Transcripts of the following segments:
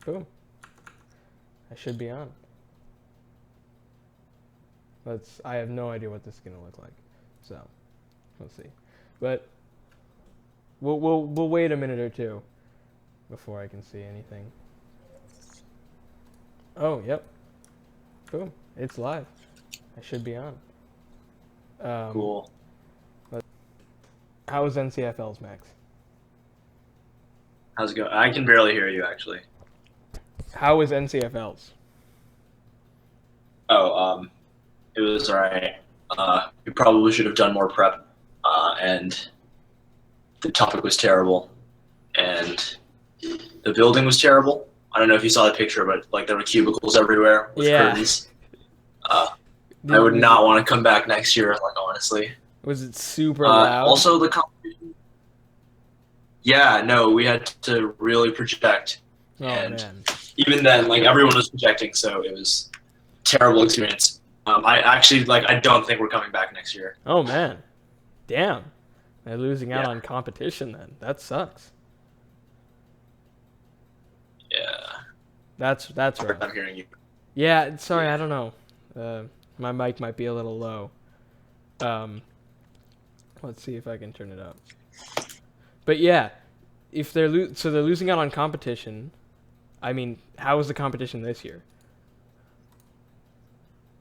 Boom. I should be on. I have no idea what this is gonna look like, so we'll see. But we'll wait a minute or two before I can see anything. Oh, yep. Boom. It's live. I should be on. Cool. How was NCFLs, Max? How's it going? I can barely hear you, actually. How was NCFLs? Oh, it was alright. We probably should have done more prep, and the topic was terrible, and the building was terrible. I don't know if you saw the picture, but like there were cubicles everywhere with curtains. I would not want to come back next year, like honestly. Was it super loud? Also, the competition. Yeah, no, we had to really project, and man. even then, like everyone was projecting, so it was a terrible experience. I don't think we're coming back next year. Oh man, damn! They're losing out on competition then. That sucks. Yeah. That's right. I'm hearing you. Yeah, sorry, I don't know. My mic might be a little low. Let's see if I can turn it up. But yeah, if they're losing out on competition. I mean, how was the competition this year?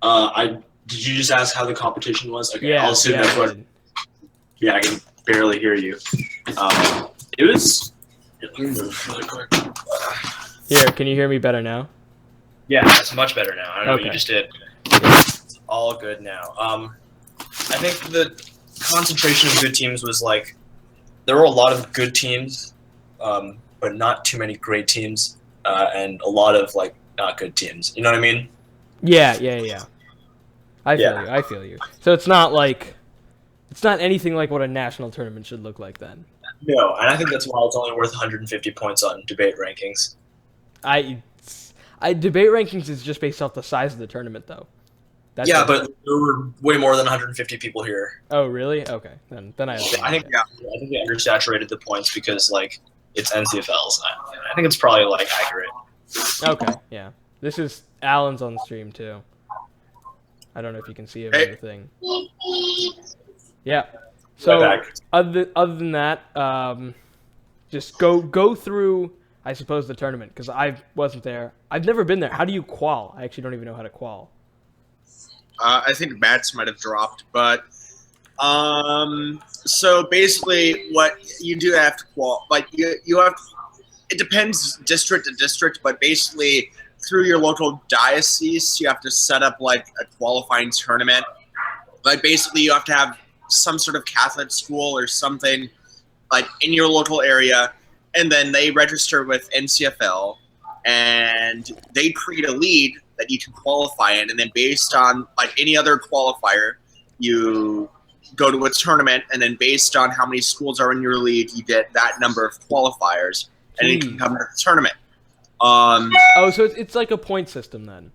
Did you just ask how the competition was? Okay, Yeah, I'll assume that's what. Yeah, I can barely hear you. It was. Let me move really quick. Here, can you hear me better now? Yeah, it's much better now. I don't know what you just did. It's all good now. I think the concentration of good teams was like there were a lot of good teams, but not too many great teams, and a lot of like not good teams. You know what I mean? Yeah. I feel you. So it's not anything like what a national tournament should look like then. No, and I think that's why it's only worth 150 points on debate rankings. Debate rankings is just based off the size of the tournament, though. But there were way more than 150 people here. Oh, really? Okay, then I understand. I think they undersaturated the points because like it's NCFLs. I think it's probably like accurate. Okay, yeah. This is Alan's on stream too. I don't know if you can see him in the thing. Yeah. So other than that, just go through, I suppose, the tournament because I wasn't there. I've never been there. How do you qual? I actually don't even know how to qual. I think Matt's might have dropped, but so basically, what you do have to qual, like you have. It depends district to district, but basically through your local diocese, you have to set up like a qualifying tournament. Like basically, you have to have some sort of Catholic school or something like in your local area, and then they register with NCFL, and they create a league that you can qualify in, and then based on like any other qualifier, you go to a tournament, and then based on how many schools are in your league, you get that number of qualifiers, and you can come to the tournament. So it's like a point system then.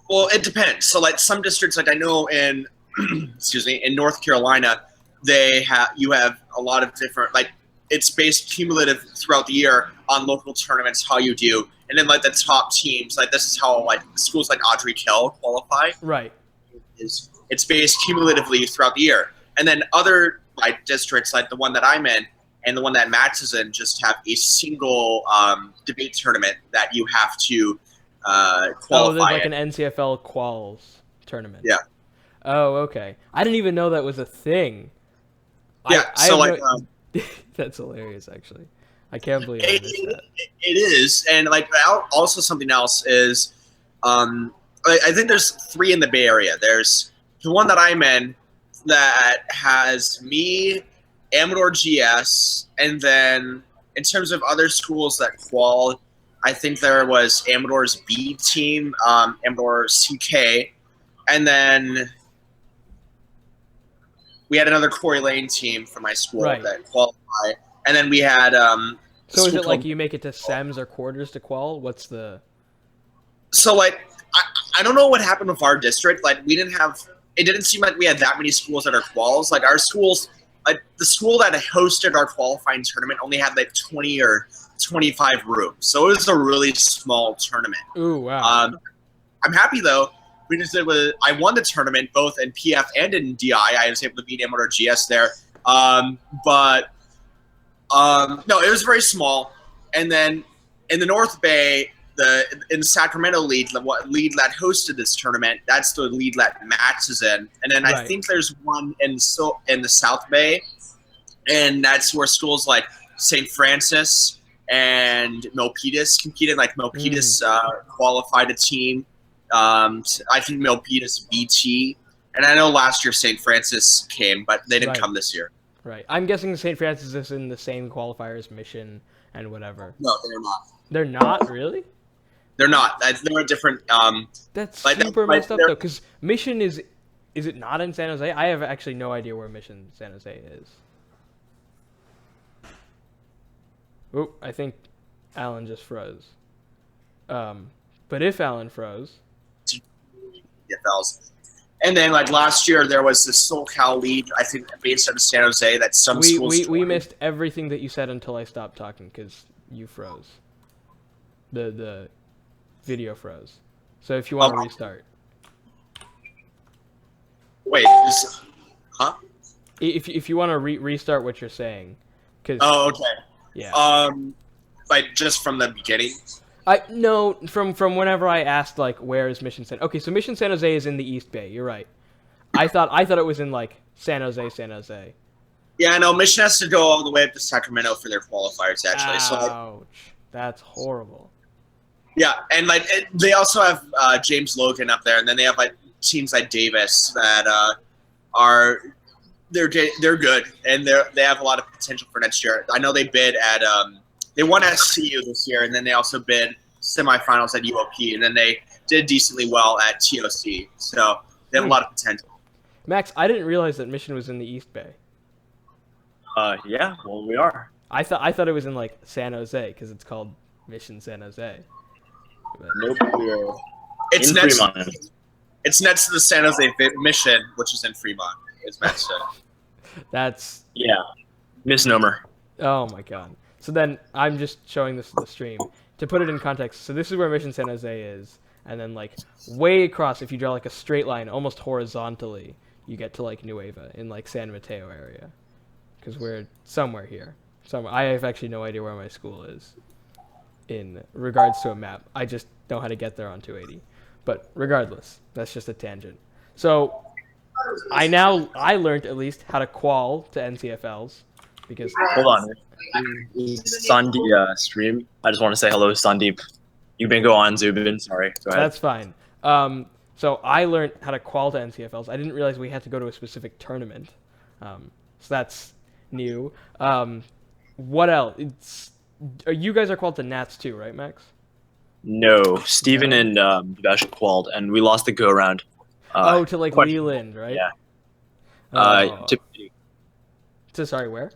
Well, it depends. So like some districts, like I know in in North Carolina, you have a lot of different, like it's based cumulative throughout the year on local tournaments, how you do. And then like the top teams, like this is how like schools like Audrey Kell qualify. Right. It's based cumulatively throughout the year. And then other like districts like the one that I'm in and the one that Max is in just have a single debate tournament that you have to qualify. Oh, there's like an NCFL quals tournament. Yeah. Oh, okay. I didn't even know that was a thing. Yeah, that's hilarious, actually. I can't believe I missed that. It is, and like also something else is, I think there's 3 in the Bay Area. There's the one that I'm in that has me, Amador GS, and then in terms of other schools that qual, I think there was Amador's B team, Amador CK, and then we had another Corey Lane team from my school that qualified, and then we had. So is it like you make it to sems or quarters to qual? What's the? So like, I don't know what happened with our district. Like we didn't have. It didn't seem like we had that many schools that are quals. Like our schools the school that hosted our qualifying tournament only had like 20 or 25 rooms, so it was a really small tournament. Ooh, wow. I'm happy though because I won the tournament both in PF and in DI. I was able to beat Amateur GS there, but no, it was very small. And then in the North Bay, in the Sacramento league, what league that hosted this tournament, that's the league that Max is in. And then I think there's one in the South Bay, and that's where schools like St. Francis and Milpitas competed. Like Milpitas qualified a team. I think Milpitas BT, and I know last year St. Francis came, but they didn't come this year. Right. I'm guessing St. Francis is in the same qualifier as Mission and whatever. No, they're not. They're not, really? They're not. They're a different. That's super messed up though, because Mission is it not in San Jose? I have actually no idea where Mission San Jose is. Oh, I think Alan just froze. But if Alan froze, NCFLs. And then like last year there was the SoCal League, I think based out of San Jose, that some schools. We missed everything that you said until I stopped talking because you froze. The video froze. So if you want to restart. Wait, huh? If you want to restart what you're saying, cause okay. Yeah. Like just from the beginning. No, from whenever I asked like where is Mission San. Okay, so Mission San Jose is in the East Bay. You're right. I thought it was in like San Jose. Yeah, I know. Mission has to go all the way up to Sacramento for their qualifiers actually. Ouch, that's horrible. Yeah, and like they also have James Logan up there, and then they have like teams like Davis that they're good, and they have a lot of potential for next year. I know they bid at they won SCU this year, and then they also bid semifinals at UOP, and then they did decently well at TOC. So they have a lot of potential. Max, I didn't realize that Mission was in the East Bay. Yeah, well, we are. I thought it was in like San Jose because it's called Mission San Jose. But... Nope, we're it's in next. Fremont. It's next to the San Jose Mission, which is in Fremont. As Matt said. That's misnomer. Oh my god. So then I'm just showing this to the stream to put it in context. So this is where Mission San Jose is, and then like way across, if you draw like a straight line almost horizontally, you get to like Nueva in like San Mateo area, because we're somewhere here. Somewhere. I have actually no idea where my school is in regards to a map. I just know how to get there on 280. But regardless, that's just a tangent. So I learned at least how to qual to NCFLs because hold on. Sandeep stream. I just want to say hello, Sandeep. You can go on, Zubin. Sorry. Go ahead. That's fine. So I learned how to qual to NCFLs. I didn't realize we had to go to a specific tournament. So that's new. What else? You guys are qualled to Nats too, right, Max? No, Steven and Vash qualled, and we lost the go around. To like Leland, right? Yeah. Sorry, where?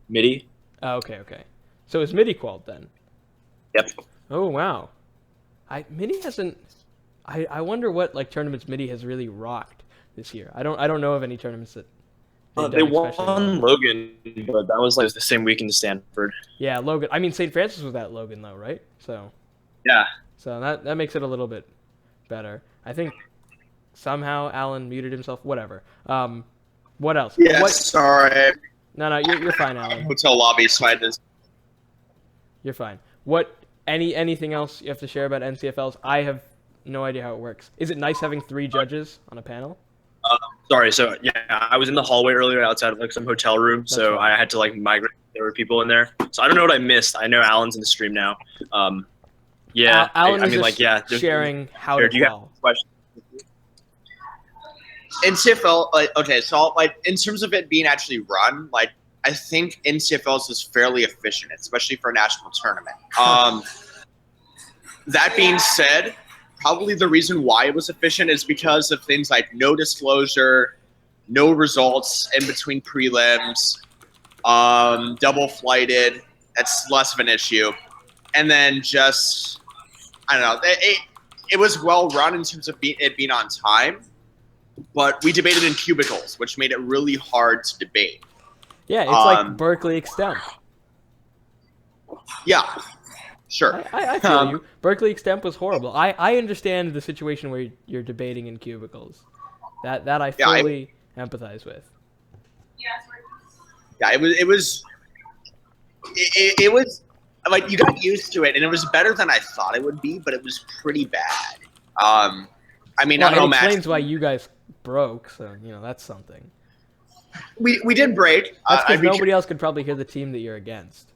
MIDI. Oh, okay. So is MIDI qualled then? Yep. Oh wow. MIDI hasn't. I wonder what like tournaments MIDI has really rocked this year. I don't know of any tournaments that. They won Logan, but that was like the same weekend as Stanford. Yeah, Logan. I mean, St. Francis was at Logan though, right? So. Yeah. So that makes it a little bit better. I think somehow Alan muted himself. Whatever. What else? Sorry. No, you're fine, Alan. Hotel lobby slide. You're fine. Anything else you have to share about NCFLs? I have no idea how it works. Is it nice having 3 judges on a panel? Sorry. So yeah, I was in the hallway earlier outside of like some hotel room, so I had to like migrate. There were people in there, so I don't know what I missed. I know Alan's in the stream now. Yeah, Alan was sharing how to qual. Questions? NCFL, okay, so like in terms of it being actually run, like I think NCFLs is fairly efficient, especially for a national tournament. That being said, probably the reason why it was efficient is because of things like no disclosure, no results in between prelims, double flighted. That's less of an issue, and then just I don't know. It was well run in terms of it being on time. but we debated in cubicles, which made it really hard to debate. Yeah, it's like Berkeley extemp. Yeah, sure. I feel you. Berkeley extemp was horrible. I understand the situation where you're debating in cubicles. That I fully empathize with. Yeah, it was like you got used to it, and it was better than I thought it would be, but it was pretty bad. I mean, Well, I don't know, it Max. explains why you guys broke, so that's something. We did break. That's because nobody else could probably hear the team that you're against.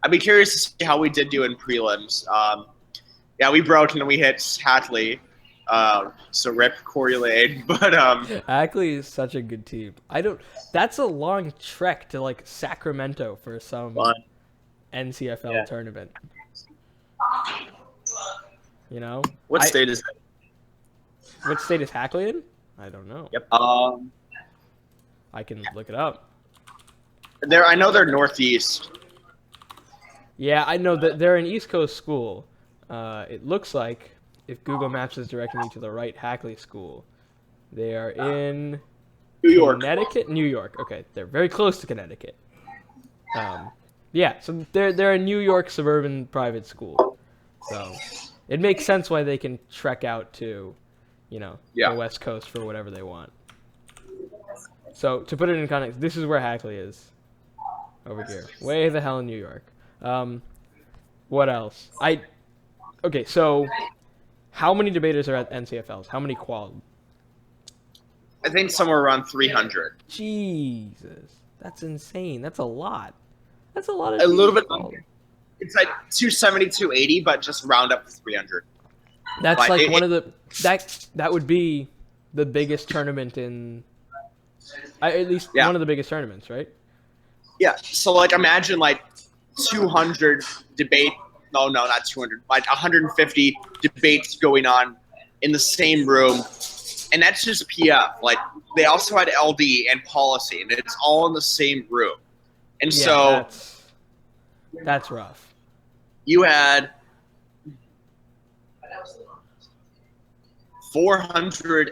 I'd be curious to see how we did do in prelims. Yeah, we broke and then we hit Hatley. So rip Corey Lane, but Ackley is such a good team. That's a long trek to like Sacramento for some NCFL tournament. What state is that? What state is Hackley in? I don't know. Yep. I can look it up. I know they're northeast. Yeah, I know that they're an East Coast school. It looks like, if Google Maps is directing me to the right Hackley school, they are in New York. Connecticut? New York. Okay, they're very close to Connecticut. Yeah, so they're a New York suburban private school. So it makes sense why they can trek out to, the West Coast for whatever they want. So to put it in context, this is where Hackley is. Over here. Way the hell in New York. What else? Okay, so how many debaters are at NCFLs? How many qual? I think somewhere around 300. Jesus, that's insane. That's a lot. That's a lot of. A little bit. It's like 270, 280, but just round up to 300. That's like one of the that would be the biggest tournament in. At least one of the biggest tournaments, right? Yeah. So like imagine like 200 debate. No, not 200. Like 150 debates going on in the same room, and that's just PF. Like they also had LD and policy, and it's all in the same room. And so that's rough. You had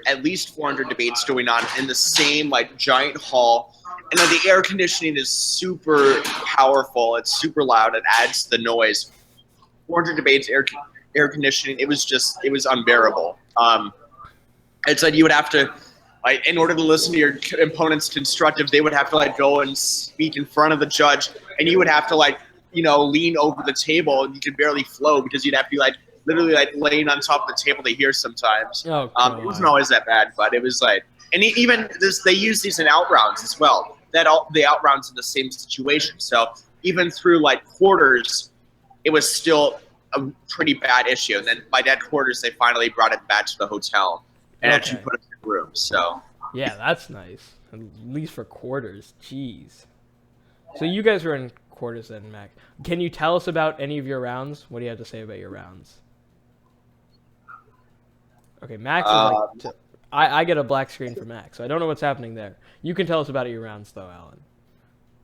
at least 400 debates going on in the same like giant hall. And then the air conditioning is super powerful. It's super loud. It adds the noise. 400 debates, air conditioning. It was unbearable. It's like you would have to, like, in order to listen to your opponent's constructive, they would have to like go and speak in front of the judge, and you would have to like, lean over the table, and you could barely flow because you'd have to be like literally like laying on top of the table to hear sometimes. Oh, it wasn't always that bad, but it was like, and even this, they use these in out rounds as well. The out rounds in the same situation. So even through like quarters, it was still a pretty bad issue. And then by that quarters, they finally brought it back to the hotel and actually put it in the room. So yeah, that's nice. At least for quarters. Jeez. So you guys were in quarters then, Mac. Can you tell us about any of your rounds? What do you have to say about your rounds? Okay, Max is like... I get a black screen for Max, so I don't know what's happening there. You can tell us about your rounds, though,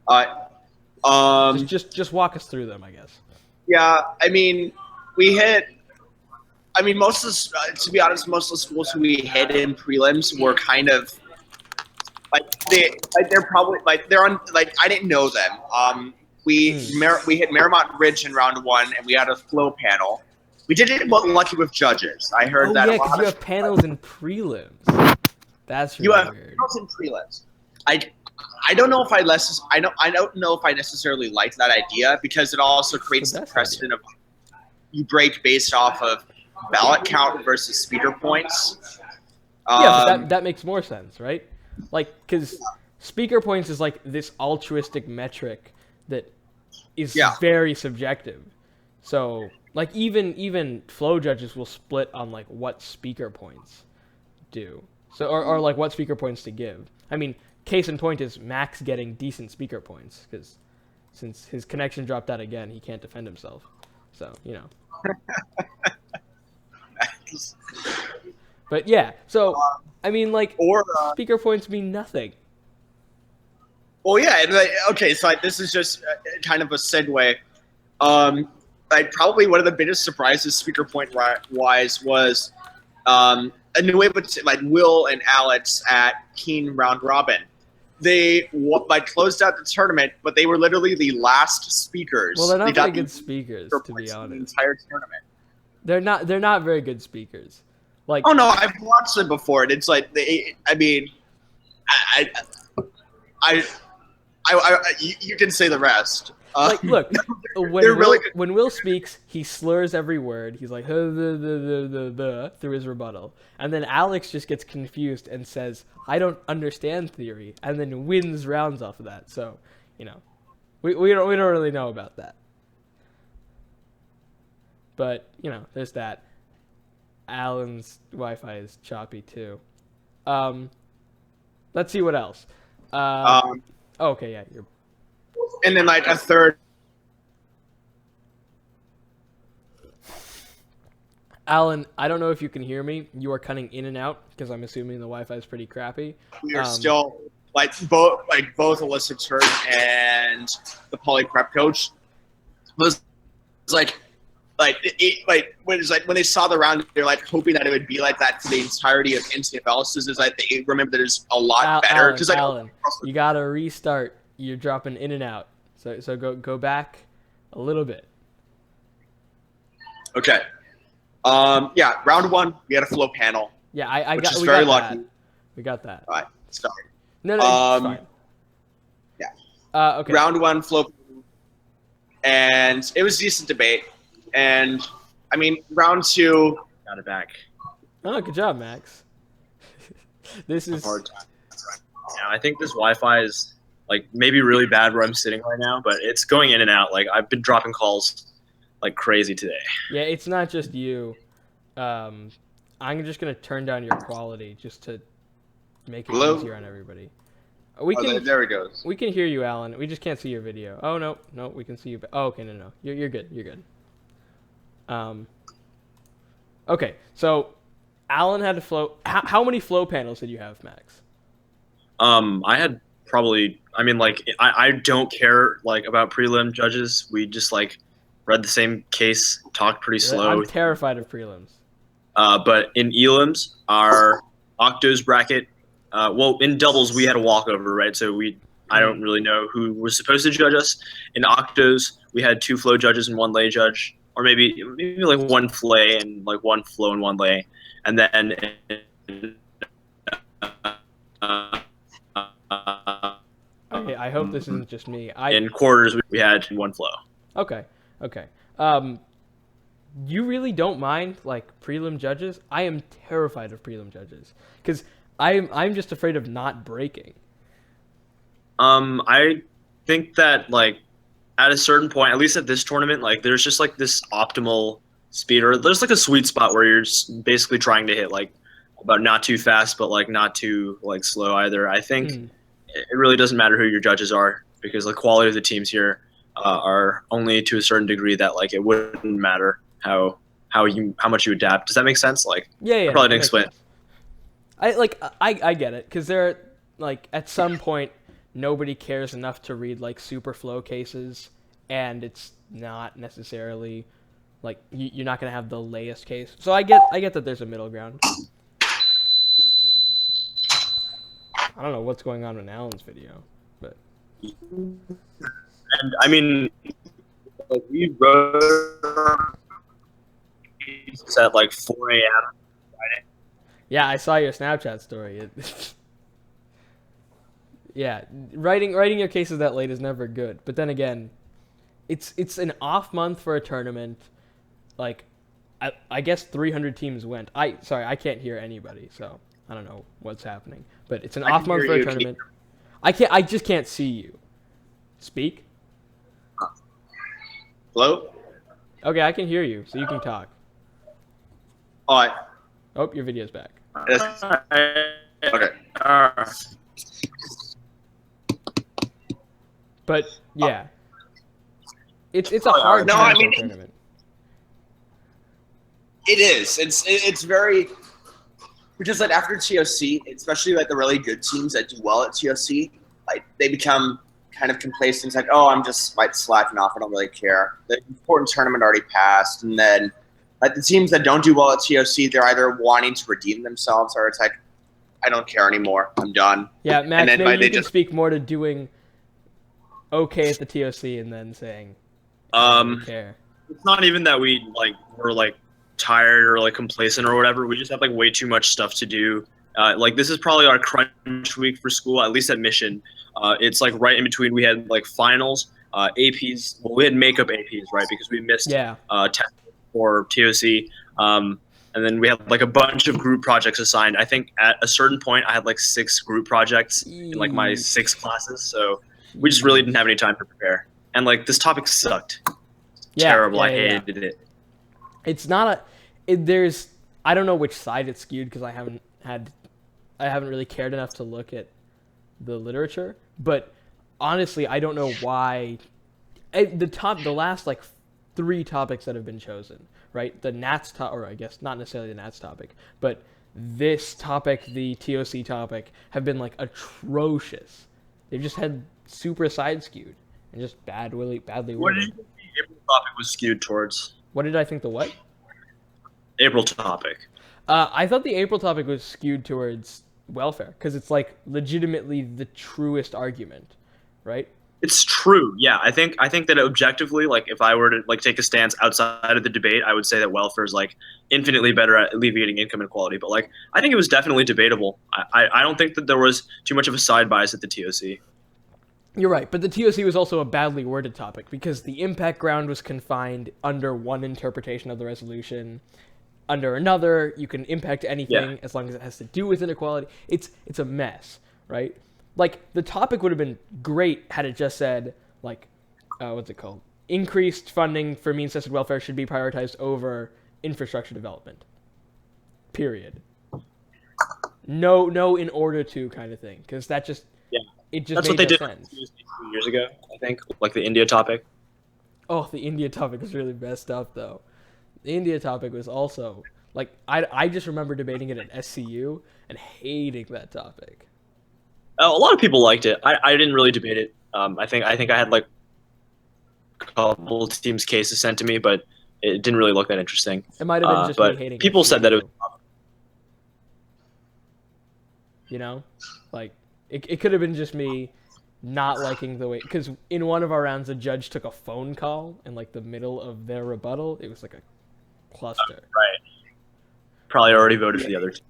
Alan. Just walk us through them, I guess. Yeah, I mean, most of to be honest, most of the schools who we hit in prelims were kind of they're probably they're on I didn't know them. We hit Merrimont Ridge in round 1, and we had a flow panel. We did it lucky with judges. I heard that. Yeah, because you have panels in prelims. That's really weird. You have panels in prelims. I don't know if I don't know if I necessarily like that idea, because it also creates the precedent of you break based off of ballot count versus speaker points. Yeah, but that makes more sense, right? Like, because speaker points is like this altruistic metric that is very subjective. So, like, even flow judges will split on like what speaker points do. So, or like what speaker points to give. I mean, case in point is Max getting decent speaker points, because since his connection dropped out again, he can't defend himself. So, But yeah, so I mean, like, speaker points mean nothing. Well, yeah, and okay, so this is just kind of a segue. Probably one of the biggest surprises speaker point wise was a new way, but like Will and Alex at Keen Round Robin. They like closed out the tournament, but they were literally the last speakers. Well, they're not they very good speakers, to be honest. The entire tournament. They're not very good speakers. Like, oh no, I've watched them before, and it's like you can say the rest. Like, look, when Will speaks, he slurs every word. He's like through his rebuttal, and then Alex just gets confused and says, "I don't understand theory," and then wins rounds off of that. So, we don't really know about that. But there's that. Alan's Wi-Fi is choppy too. Let's see what else. Okay, yeah, you're. And then like a third. Alan, I don't know if you can hear me. You are cutting in and out because I'm assuming the Wi-Fi is pretty crappy. We are still both Alyssa Turk and the poly prep coach was when they saw the round, they're like hoping that it would be like that for the entirety of NCFLs. So is like they remember that it's a lot better. Alan, you gotta restart. You're dropping in and out. So go back a little bit. Okay. Yeah, round one, we had a flow panel. Yeah, we got lucky. We got that. All right, sorry. No, it's fine. Yeah. Okay. Round one, flow, and it was a decent debate. And I mean, round two, got it back. Oh, good job, Max. This is hard time. Yeah, I think this Wi-Fi is like maybe really bad where I'm sitting right now, but it's going in and out. Like I've been dropping calls like crazy today. Yeah, it's not just you. I'm just gonna turn down your quality just to make it easier on everybody. There it goes. We can hear you, Alan. We just can't see your video. Oh no, we can see you. Oh, okay, no, you're good. You're good. Okay, so Alan had to flow. How many flow panels did you have, Max? I had probably. I mean, like I don't care like about prelim judges. We just like read the same case, talked pretty slow. I'm terrified of prelims. But in elims, our octos bracket. Well, in doubles we had a walkover, right? So I don't really know who was supposed to judge us. In octos, we had 2 flow judges and 1 lay judge, or maybe like 1 flay and like 1 flow and 1 lay, and then. Okay, I hope this isn't just me. In quarters, we had 1 flow. Okay. You really don't mind like prelim judges? I am terrified of prelim judges because I'm just afraid of not breaking. I think that like at a certain point, at least at this tournament, like there's just like this optimal speed, or there's like a sweet spot where you're just basically trying to hit like about not too fast, but like not too like slow either. I think it really doesn't matter who your judges are because the quality of the teams here are only to a certain degree that like it wouldn't matter how much you adapt. Does that make sense? Like yeah, I probably didn't explain it. I get it because there like at some point nobody cares enough to read like super flow cases, and it's not necessarily like you're not gonna have the layest case. So I get that there's a middle ground. I don't know what's going on in Alan's video, but and I mean we wrote at like 4 a.m. Friday. Yeah, I saw your Snapchat story. Yeah, writing your cases that late is never good. But then again, it's an off month for a tournament. Like, I guess 300 teams went. I can't hear anybody, so I don't know what's happening. But it's an off month for a tournament. I just can't see you. Speak. Hello? Okay, I can hear you, so you can talk. All right. Oh, your video's back. Okay. But yeah, it's a hard tournament. It is. It's very because like after TOC, especially like the really good teams that do well at TOC, like they become kind of complacent. It's like, oh, I'm just like slacking off. I don't really care. The important tournament already passed, and then Like the teams that don't do well at TOC, they're either wanting to redeem themselves or it's like, I don't care anymore. I'm done. Yeah, Max, and then maybe you can speak more to doing okay at the TOC and then saying, I don't care. It's not even that we're like tired or like complacent or whatever. We just have like way too much stuff to do. Like this is probably our crunch week for school, at least at Mission. It's like right in between. We had like finals, APs. Well, we had makeup APs, right? Because we missed tests for TOC. And then we had like a bunch of group projects assigned. I think at a certain point I had like 6 group projects in like my 6 classes. So we just really didn't have any time to prepare. And like this topic sucked. Terrible. I hated it. It's not there's I don't know which side it's skewed because I haven't really cared enough to look at the literature, but honestly I don't know why the last like 3 topics that have been chosen, right? The Nats or I guess not necessarily the Nats topic, but this topic, the TOC topic, have been like atrocious. They've just had super side skewed and just badly worded. What did you think the April topic was skewed towards? What did I think the what? April topic. I thought the April topic was skewed towards welfare because it's like legitimately the truest argument, right? It's true. Yeah, I think that objectively, like if I were to like take a stance outside of the debate, I would say that welfare is like infinitely better at alleviating income inequality. But like I think it was definitely debatable. I don't think that there was too much of a side bias at the TOC. You're right, but the TOC was also a badly worded topic because the impact ground was confined under one interpretation of the resolution. Under another, you can impact anything as long as it has to do with inequality. It's a mess, right? Like, the topic would have been great had it just said, like, what's it called? Increased funding for means-tested welfare should be prioritized over infrastructure development. Period. No in order to kind of thing, because that just... Yeah. It just That's made what they did no sense. 2 years ago, I think, like the India topic. Oh, the India topic was really messed up, though. The India topic was also... Like, I just remember debating it at SCU and hating that topic. A lot of people liked it. I didn't really debate it. I think I had like a couple teams' cases sent to me, but it didn't really look that interesting. It might have been just me hating. People said that it was. You know, like it could have been just me not liking the way, because in one of our rounds, the judge took a phone call in like the middle of their rebuttal. It was like a cluster. Right. Probably already voted for the other team.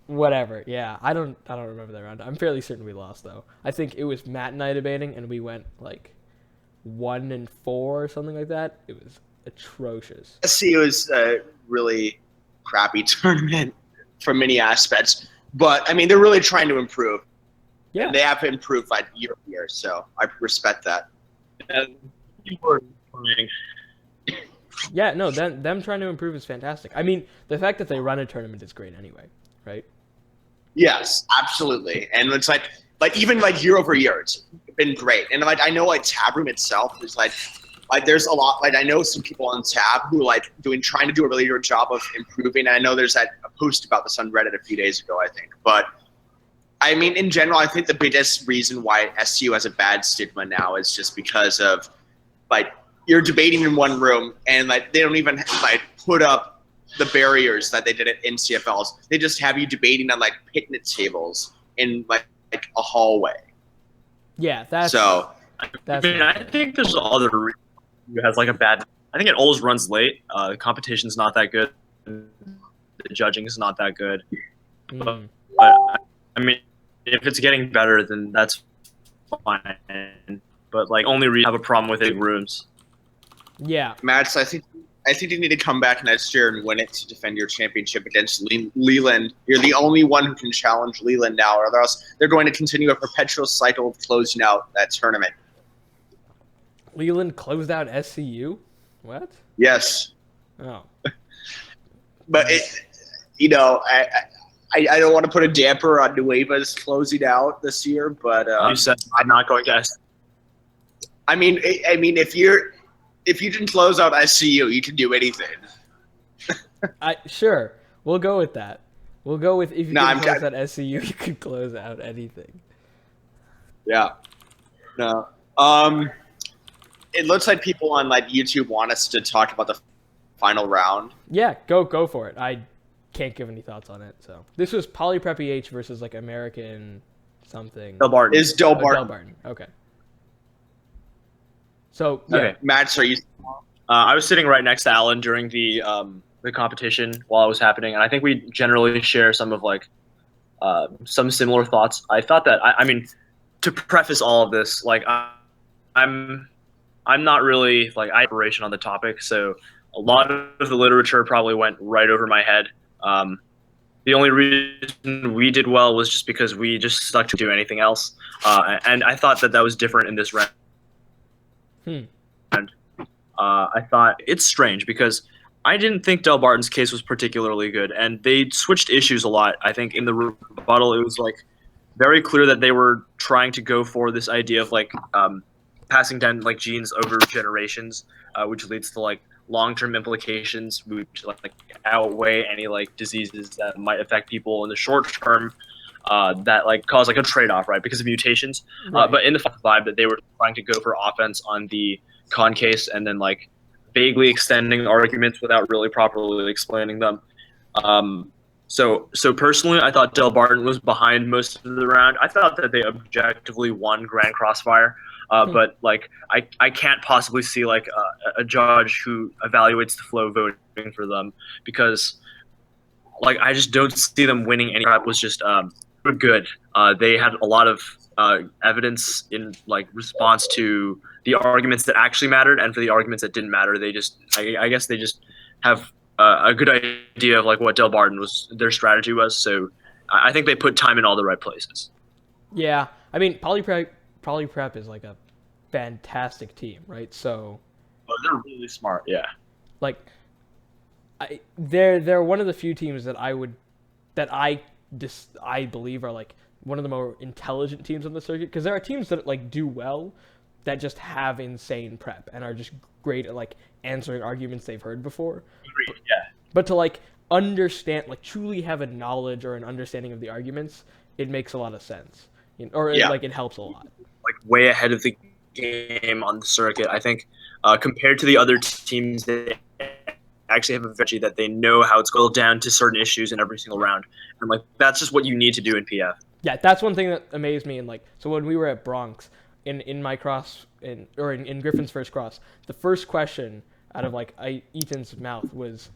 Whatever. Yeah, I don't remember that round. I'm fairly certain we lost though. I think it was Matt and I debating, and we went like 1-4 or something like that. It was atrocious. SCU was a really crappy tournament from many aspects, but I mean they're really trying to improve. Yeah, and they have improved like year to year, so I respect that. And people are playing. Yeah, no, them trying to improve is fantastic. I mean, the fact that they run a tournament is great anyway, right? Yes, absolutely. And it's like even like year over year, it's been great. And like I know like Tab Room itself is like there's a lot, like I know some people on Tab who like trying to do a really good job of improving. And I know there's a post about this on Reddit a few days ago, I think. But I mean, in general, I think the biggest reason why SCU has a bad stigma now is just because of like you're debating in one room and like they don't even like put up the barriers that they did at NCFLs. They just have you debating on like picnic tables in like a hallway. Yeah, that's so. I mean, I think there's other reasons who has like a bad. I think it always runs late. The competition's not that good. The judging is not that good. But I mean, if it's getting better, then that's fine. But like, only have a problem with big rooms. Yeah, Matt, I think you need to come back next year and win it to defend your championship against Leland. You're the only one who can challenge Leland now, or else they're going to continue a perpetual cycle of closing out that tournament. Leland closed out SCU? What? Yes. Oh. But I don't want to put a damper on Nueva's closing out this year, but you said I'm not going to. I mean, if you can close out SCU, you can do anything. Sure, we'll go with that. We'll go with if you can close out SCU, you can close out anything. Yeah. No. It looks like people on like YouTube want us to talk about the final round? Yeah, go for it. I can't give any thoughts on it. So this was Polyprep EH versus like American something. Delbarton. Is Delbarton. Delbarton. Okay. So yeah. Okay. Matt, are you? I was sitting right next to Alan during the competition while it was happening, and I think we generally share some of like some similar thoughts. I thought that I mean, to preface all of this, like I'm not really like operation on the topic, so a lot of the literature probably went right over my head. The only reason we did well was just because we just stuck to do anything else, and I thought that was different in this round. And I thought it's strange because I didn't think Delbarton's case was particularly good, and they switched issues a lot. I think in the rebuttal, it was like very clear that they were trying to go for this idea of like passing down like genes over generations, which leads to like long-term implications, which like outweigh any like diseases that might affect people in the short term. That like cause like a trade-off, right, because of mutations. Right. But in the vibe that they were trying to go for offense on the con case, and then like vaguely extending arguments without really properly explaining them. So personally, I thought Delbarton was behind most of the round. I thought that they objectively won Grand Crossfire, but like I can't possibly see like a judge who evaluates the flow voting for them, because like I just don't see them winning any. Prep was just good. They had a lot of evidence in like response to the arguments that actually mattered, and for the arguments that didn't matter, they just I guess they just have a good idea of like what Delbarton was, their strategy was. So I think they put time in all the right places. Yeah, I mean Polyprep is like a fantastic team, right? So they're really smart. Yeah. Like they're one of the few teams that I believe are like one of the more intelligent teams on the circuit, because there are teams that like do well that just have insane prep and are just great at like answering arguments they've heard before. But to like understand, like truly have a knowledge or an understanding of the arguments, it makes a lot of sense. Like it helps a lot. Like way ahead of the game on the circuit. I think compared to the other teams, they actually have a strategy that they know how it's going down to certain issues in every single round. And like that's just what you need to do in PF. Yeah, that's one thing that amazed me. And like, so when we were at Bronx in my cross in Griffin's first cross, the first question out of like Ethan's mouth was,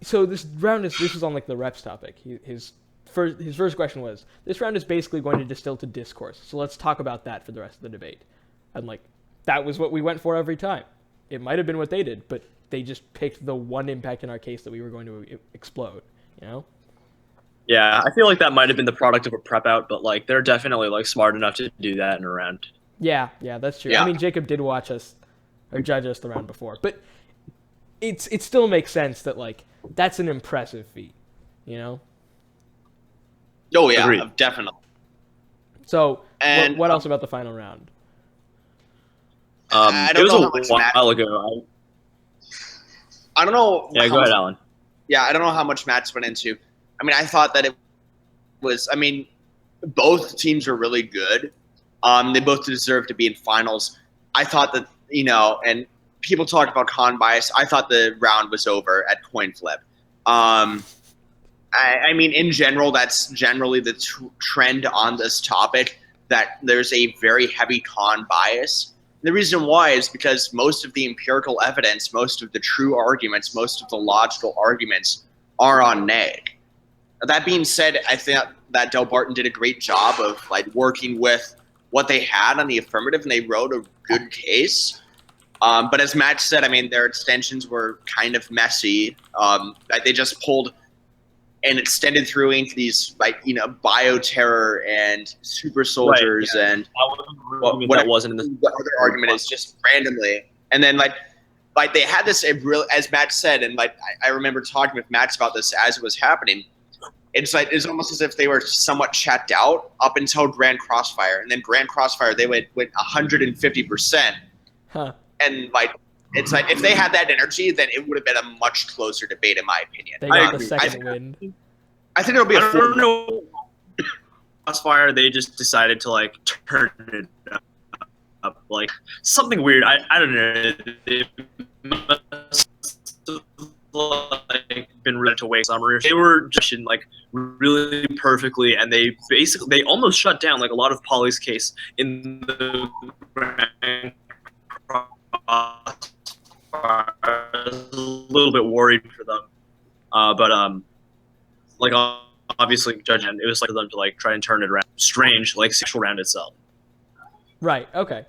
so this was on like the reps topic. His first question was, this round is basically going to distill to discourse. So let's talk about that for the rest of the debate. And like, that was what we went for every time. It might have been what they did, but they just picked the one impact in our case that we were going to explode, you know? Yeah, I feel like that might have been the product of a prep out, but like they're definitely like smart enough to do that in a round. Yeah, that's true. Yeah. I mean, Jacob did watch us or judge us the round before, but it still makes sense that like that's an impressive feat, you know? Oh yeah, Agreed. Definitely. So, and what else about the final round? I don't know how much while ago. I don't know. Yeah, go ahead, Alan. Yeah, I don't know how much Matt's went into. I mean, I thought that it was. I mean, both teams were really good. They both deserve to be in finals. I thought that and people talk about con bias. I thought the round was over at coin flip. I mean, in general, that's generally the trend on this topic, that there's a very heavy con bias. The reason why is because most of the empirical evidence, most of the true arguments, most of the logical arguments are on neg. That being said, I think that Delbarton did a great job of like working with what they had on the affirmative, and they wrote a good case. But as Matt said, I mean, their extensions were kind of messy. They just pulled and extended through into these bioterror and super soldiers, right, yeah. And that wasn't in the other argument is just randomly. And then like they had this as Matt said, and like I remember talking with Matt about this as it was happening. It's almost as if they were somewhat checked out up until Grand Crossfire, and then Grand Crossfire they went 150%. Huh. And like it's like if they had that energy, then it would have been a much closer debate, in my opinion. They got the second win. I think it'll be a full. No. Crossfire, they just decided to like turn it up like something weird. I don't know. They must like been ready to wake summer. They were just in like really perfectly, and they almost shut down like a lot of Poly's case in the Grand Cross. I was a little bit worried for them, but like obviously judging, it was like for them to like try and turn it around. Strange, like sexual round itself. Right. Okay.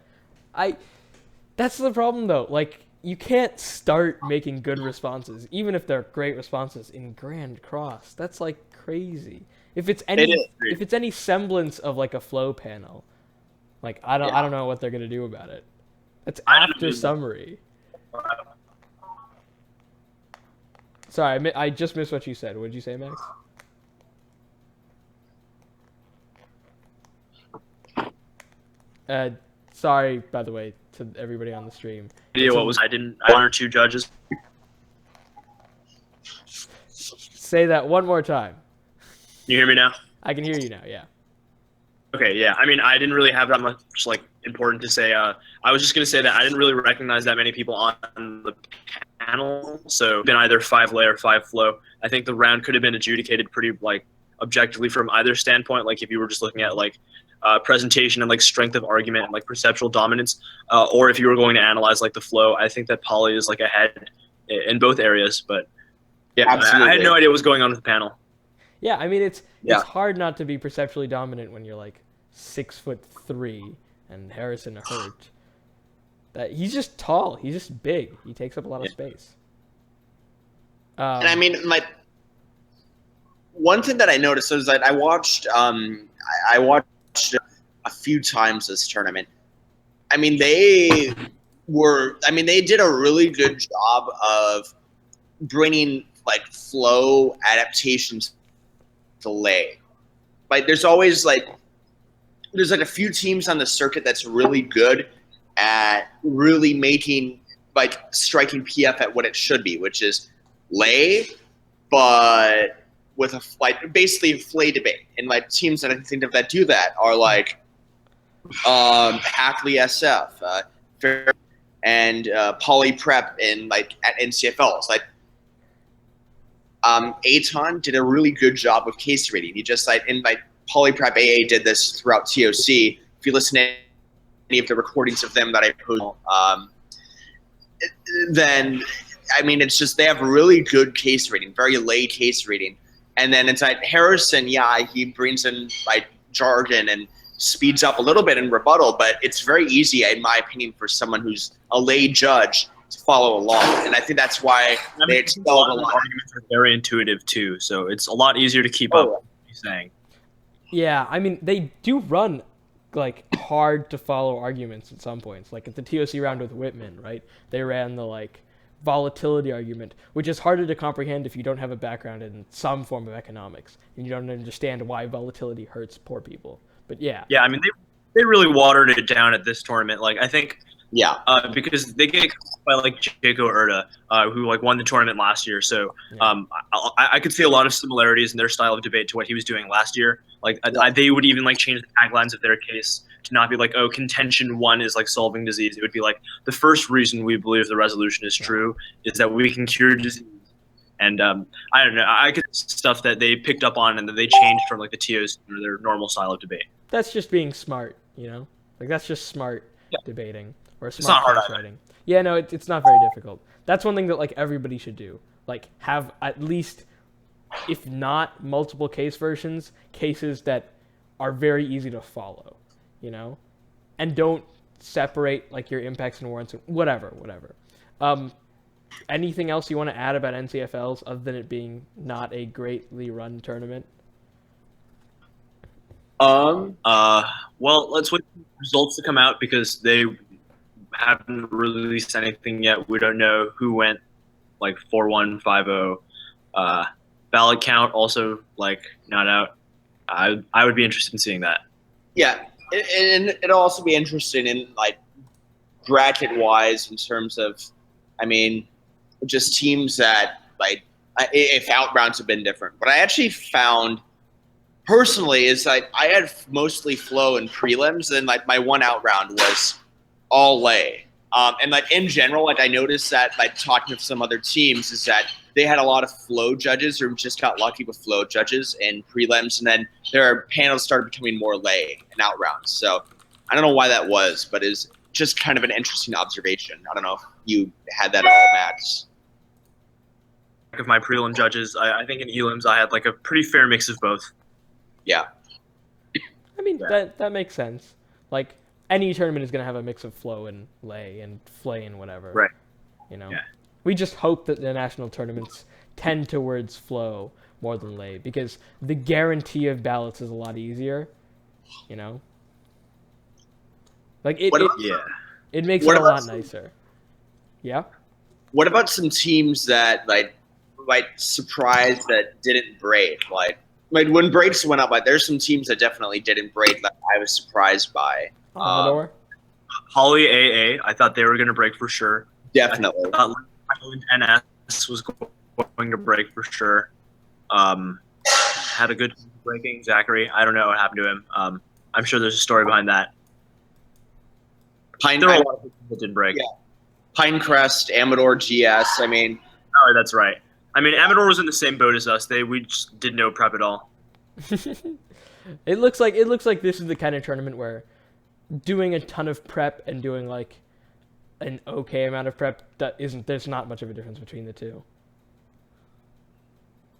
That's the problem though. Like, you can't start making good responses, even if they're great responses, in Grand Cross. That's like crazy. If it's any semblance of like a flow panel, like I don't know what they're gonna do about it. That's after summary. Sorry, I just missed what you said. What did you say, Max? Sorry, by the way, to everybody on the stream. Yeah, what was I didn't one or two judges. Say that one more time. Can you hear me now? I can hear you now. Yeah. Okay, yeah. I mean, I didn't really have that much like important to say. I was just gonna say that I didn't really recognize that many people on the panel. So been either 5 lay or 5 flow. I think the round could have been adjudicated pretty like objectively from either standpoint. Like if you were just looking at like presentation and like strength of argument and like perceptual dominance, or if you were going to analyze like the flow, I think that Poly is like ahead in both areas. But yeah, I had no idea what was going on with the panel. Yeah, I mean it's hard not to be perceptually dominant when you're like 6'3" and Harrison hurt. That he's just tall. He's just big. He takes up a lot of space. And I mean, one thing that I noticed is that I watched a few times this tournament. I mean, they did a really good job of bringing like flow adaptations to lay. Like there's always like a few teams on the circuit that's really good at really making like striking PF at what it should be, which is lay, but with a like basically flay debate. And like teams that I think of that do that are like Hackley SF, Fair, and Poly Prep and like at NCFLs. Like Aton did a really good job with case rating. He just like in like Poly Prep AA did this throughout TOC. If you listen to any of the recordings of them that I post, then I mean it's just they have really good case rating, very lay case rating. And then it's like Harrison, he brings in like jargon and speeds up a little bit in rebuttal, but it's very easy, in my opinion, for someone who's a lay judge to follow along. And I think that's why they excel a lot. Arguments are very intuitive too, so it's a lot easier to keep up with what you're saying. Yeah, I mean they do run like hard to follow arguments at some points. Like at the TOC round with Whitman, right? They ran the like volatility argument, which is harder to comprehend if you don't have a background in some form of economics and you don't understand why volatility hurts poor people. But yeah, I mean they really watered it down at this tournament. Like I think because they get by like Jaco Erda, who like won the tournament last year. So I could see a lot of similarities in their style of debate to what he was doing last year. Like they would even like change the taglines of their case to not be like, oh, contention 1 is like solving disease. It would be like the first reason we believe the resolution is true is that we can cure disease. And I don't know, I could stuff that they picked up on and that they changed from like the TOs or their normal style of debate. That's just being smart, you know? Like that's just smart debating or smart it's not hard writing. Yeah, no, it's not very difficult. That's one thing that like everybody should do. Like have at least, if not multiple case versions, cases that are very easy to follow, you know? And don't separate like your impacts and warrants, whatever. Anything else you want to add about NCFLs other than it being not a greatly run tournament? Well, let's wait for results to come out because they haven't released anything yet. We don't know who went like 4-1, 5-0. Ballot count also like not out. I would be interested in seeing that. Yeah, and it'll also be interesting in like bracket wise in terms of, I mean, just teams that like if outrounds have been different. What I actually found personally is like I had mostly flow in prelims, and like my one out round was all lay. And like in general, like I noticed that like talking with some other teams is that they had a lot of flow judges or just got lucky with flow judges in prelims, and then their panels started becoming more lay and out rounds. So I don't know why that was, but it's just kind of an interesting observation. I don't know if you had that at all, Max. Of my prelim judges, I think in elims I had like a pretty fair mix of both. Yeah. I mean, that makes sense. Like, any tournament is going to have a mix of flow and lay and flay and whatever. Right. You know? Yeah. We just hope that the national tournaments tend towards flow more than lay, because the guarantee of ballots is a lot easier, you know? Like, it makes it a lot nicer. Yeah? What about some teams that, like surprise that didn't braid? Like when braids went up, like there's some teams that definitely didn't braid that I was surprised by. Holly AA, I thought they were going to break for sure. Definitely. I thought NS was going to break for sure. Had a good breaking. Zachary, I don't know what happened to him. I'm sure there's a story behind that. There were a lot of people that didn't break. Yeah. Pinecrest, Amador, GS. I mean, oh, that's right. I mean, Amador was in the same boat as us. We just did no prep at all. It looks like this is the kind of tournament where doing a ton of prep and doing like an okay amount of prep, there's not much of a difference between the two.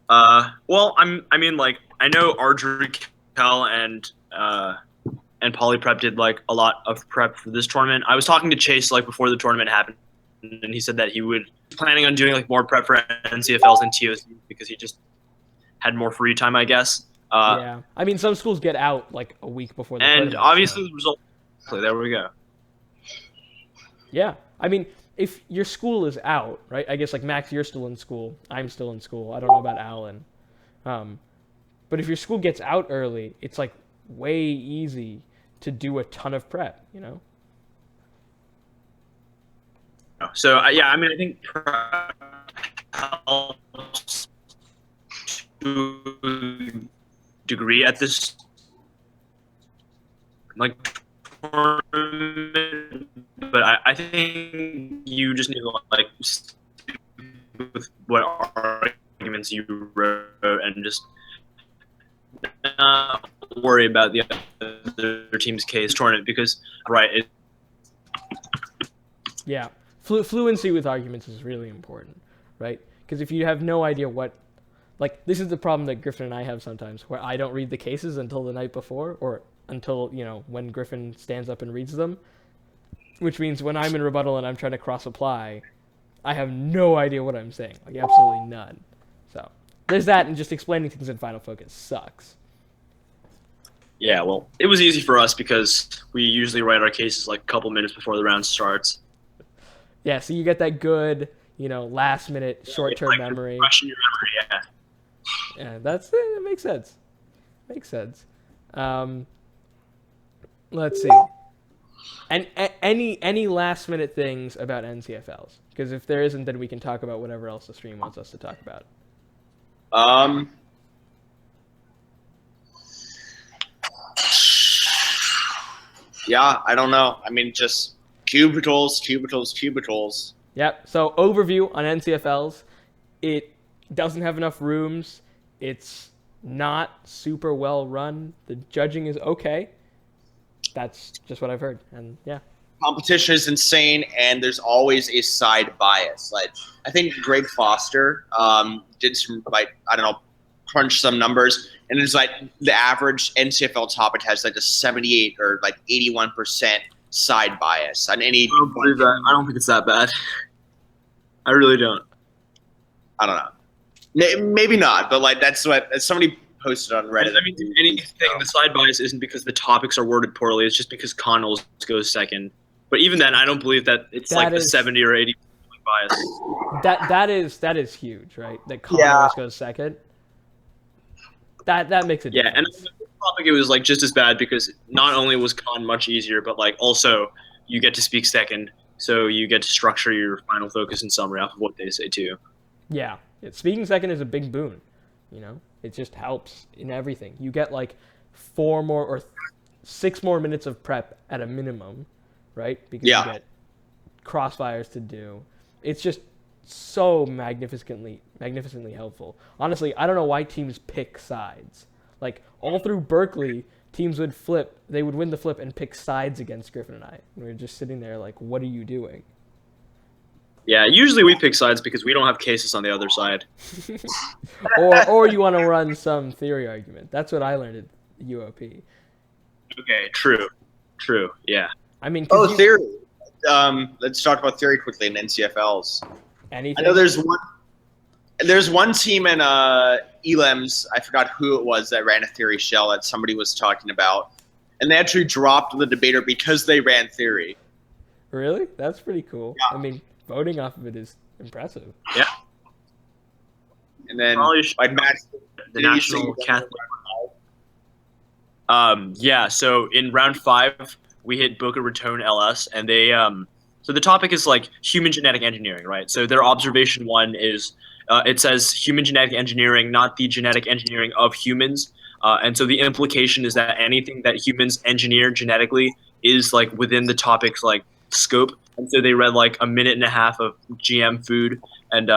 Well, I mean, like, I know Archery, Cal, and Polyprep did like a lot of prep for this tournament. I was talking to Chase like before the tournament happened, and he said that he was planning on doing like more prep for NCFLs and TOC because he just had more free time, I guess. Yeah, I mean, some schools get out like a week before the tournament. And obviously the result. There we go. Yeah, I mean, if your school is out, right? I guess like Max, you're still in school. I'm still in school. I don't know about Alan. But if your school gets out early, it's like way easy to do a ton of prep, you know? So, yeah, I mean, I think prep helps to a degree at this, like, tournament, but I think you just need to, like, stick with what arguments you wrote and just not worry about the other team's case tournament because, right, yeah. Fluency with arguments is really important, right? Because if you have no idea what, like, this is the problem that Griffin and I have sometimes, where I don't read the cases until the night before, or until, you know, when Griffin stands up and reads them, which means when I'm in rebuttal and I'm trying to cross-apply, I have no idea what I'm saying, like, absolutely none. So, there's that, and just explaining things in Final Focus sucks. Yeah, well, it was easy for us because we usually write our cases like a couple minutes before the round starts. Yeah, so you get that good, you know, last-minute, short-term like memory. Fresh in your memory, yeah. Yeah, that makes sense. Makes sense. Let's see. And any last-minute things about NCFLs? Because if there isn't, then we can talk about whatever else the stream wants us to talk about. Yeah, I don't know. I mean, just cubicles. Yep. So overview on NCFLs. It doesn't have enough rooms. It's not super well run. The judging is okay. That's just what I've heard. And yeah. Competition is insane, and there's always a side bias. Like, I think Greg Foster did some, like, I don't know, crunch some numbers, and it's like the average NCFL topic has like a 78 or like 81% side bias on any. I don't believe that. I don't think it's that bad. I really don't. I don't know. Maybe not, but like that's what somebody posted on Reddit. I mean, anything, the side bias isn't because the topics are worded poorly. It's just because Connells goes second. But even then, I don't believe that it's like a 70 or 80 bias. That is huge, right? That Connells goes second. That makes a difference. Yeah, and the topic, it was like just as bad because not only was Con much easier, but like also you get to speak second, so you get to structure your final focus and summary off of what they say too. Yeah, speaking second is a big boon. You know, it just helps in everything. You get like 4 more or 6 more minutes of prep at a minimum, right? Because you get crossfires to do. It's just so magnificently helpful. Honestly, I don't know why teams pick sides. Like, all through Berkeley, teams would flip. They would win the flip and pick sides against Griffin and I. And we were just sitting there like, what are you doing? Yeah, usually we pick sides because we don't have cases on the other side. or you want to run some theory argument. That's what I learned at UOP. Okay, true, yeah. I mean, theory. Let's talk about theory quickly in NCFLs. Anything? I know there's one team in ELEMS, I forgot who it was, that ran a theory shell that somebody was talking about, and they actually dropped the debater because they ran theory. Really? That's pretty cool. Yeah. I mean, voting off of it is impressive. Yeah. And then like Matt, the National Catholic. Yeah. So in round 5, we hit Boca Raton LS, and they so the topic is like human genetic engineering, right? So their observation 1 is it says human genetic engineering, not the genetic engineering of humans. And so the implication is that anything that humans engineer genetically is like within the topic's like scope. And so they read like a minute and a half of GM food. And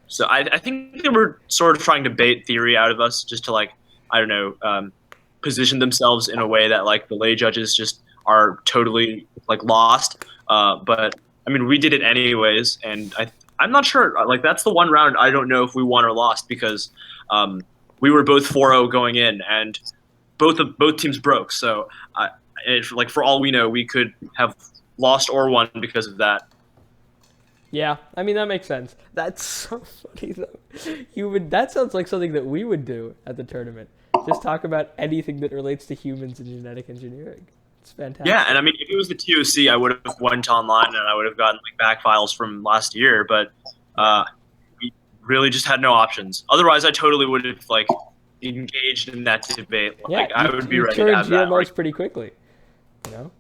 so I think they were sort of trying to bait theory out of us just to like, I don't know, position themselves in a way that like the lay judges just are totally like lost. But I mean, we did it anyways. And I'm not sure, like that's the one round I don't know if we won or lost because we were both 4-0 going in and both teams broke. So like for all we know, we could have lost or won because of that. Yeah, I mean that makes sense. That's so funny though. That sounds like something that we would do at the tournament. Just talk about anything that relates to humans and genetic engineering. It's fantastic. Yeah, and I mean if it was the TOC, I would have went online and I would have gotten like back files from last year, but we really just had no options. Otherwise, I totally would have like engaged in that debate. Like Yeah, I would be ready to have that. GMOs pretty quickly. You know.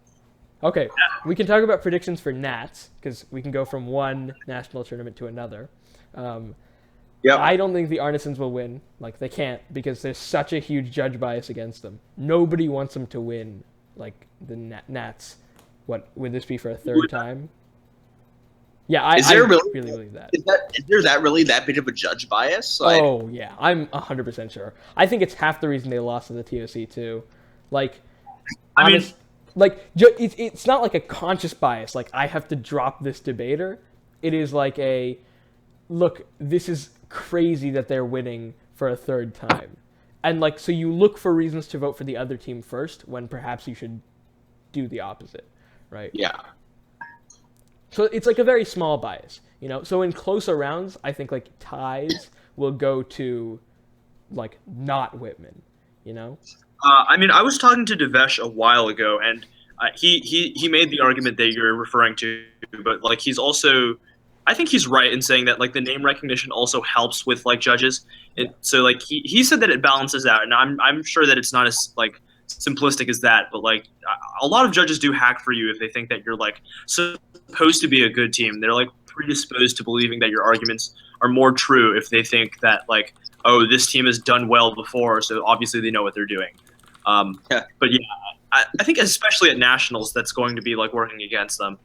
Okay, we can talk about predictions for Nats because we can go from one national tournament to another. I don't think the Arnesons will win. Like they can't because there's such a huge judge bias against them. Nobody wants them to win. Like the Nats. What would this be for a third time? Yeah, I really believe that. Is there really that big of a judge bias? Like, oh yeah, I'm 100% sure. I think it's half the reason they lost to the TOC too. Like, I mean. Like, it's not like a conscious bias, like, I have to drop this debater. It is like a, look, this is crazy that they're winning for a third time. And, like, so you look for reasons to vote for the other team first when perhaps you should do the opposite, right? Yeah. So it's like a very small bias, you know? So in closer rounds, I think, like, ties will go to, like, not Whitman, you know? I mean, I was talking to Devesh a while ago, and he made the argument that you're referring to, but like he's also, I think he's right in saying that like the name recognition also helps with like judges. So like he said that it balances out, and I'm sure that it's not as like simplistic as that, but like a lot of judges do hack for you if they think that you're like supposed to be a good team. They're like predisposed to believing that your arguments are more true if they think that like, oh, this team has done well before, so obviously they know what they're doing. But yeah, I think especially at nationals, that's going to be like working against them.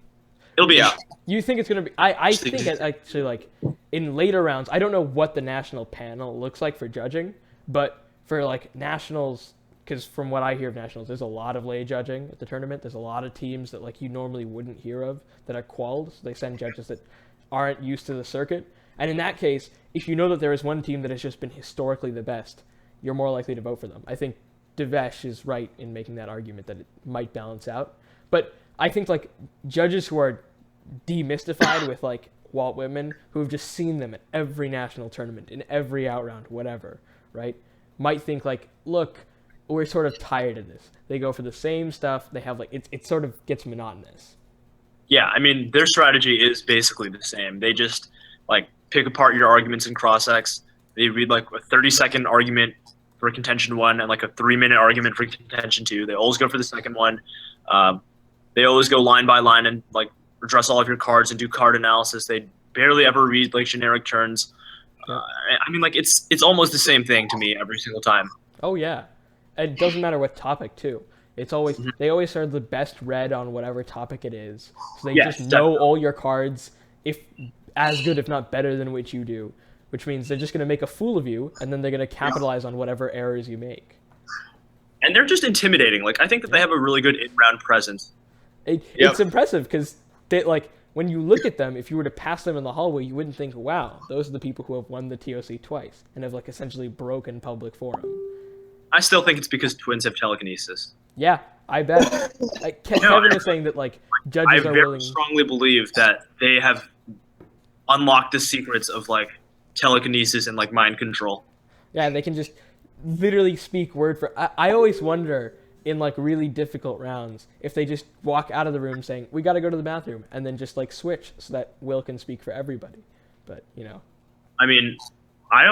It'll be out. You think it's going to be? I think actually like in later rounds, I don't know what the national panel looks like for judging, but for like nationals, because from what I hear of nationals, there's a lot of lay judging at the tournament. There's a lot of teams that like you normally wouldn't hear of that are qualled. So they send judges that aren't used to the circuit. And in that case, if you know that there is one team that has just been historically the best, you're more likely to vote for them. I think Devesh is right in making that argument that it might balance out. But I think like judges who are demystified with like Walt Whitman, who have just seen them at every national tournament, in every outround, whatever, right, might think like, look, we're sort of tired of this. They go for the same stuff. They have like, it sort of gets monotonous. Yeah, I mean, their strategy is basically the same. They just like pick apart your arguments in cross-ex. They read like a 30-second argument for contention 1 and like a 3-minute argument for contention 2. They always go for the second one. They always go line by line and like address all of your cards and do card analysis. They barely ever read like generic turns. I mean, like it's almost the same thing to me every single time. Oh yeah, it doesn't matter what topic too. It's always they always are the best read on whatever topic it is. So they just know all your cards. If as good, if not better, than what you do, which means they're just going to make a fool of you, and then they're going to capitalize on whatever errors you make. And they're just intimidating. Like, I think that they have a really good in-round presence. It's impressive because they like when you look at them, if you were to pass them in the hallway, you wouldn't think, wow, those are the people who have won the TOC twice and have like essentially broken public forum. I still think it's because twins have telekinesis. Yeah, I bet. Kevin was saying that like judges are willing. I very strongly believe that they have unlocked the secrets of like telekinesis and like mind control. Yeah, they can just literally speak word for. I always wonder in like really difficult rounds if they just walk out of the room saying we got to go to the bathroom and then just like switch so that Will can speak for everybody. But I mean, I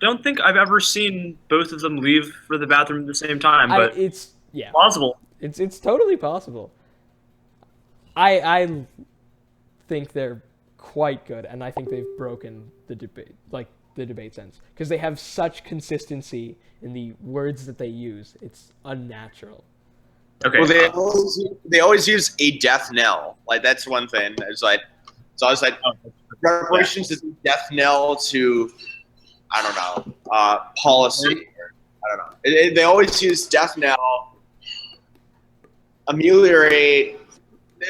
don't think I've ever seen both of them leave for the bathroom at the same time, but it's possible. It's totally possible. I think they're quite good, and I think they've broken the debate sense because they have such consistency in the words that they use. It's unnatural. Okay. Well, they always use a death knell. Like that's one thing. It's always like reparations is a death knell to I don't know policy. I don't know. They always use death knell. Ameliorate.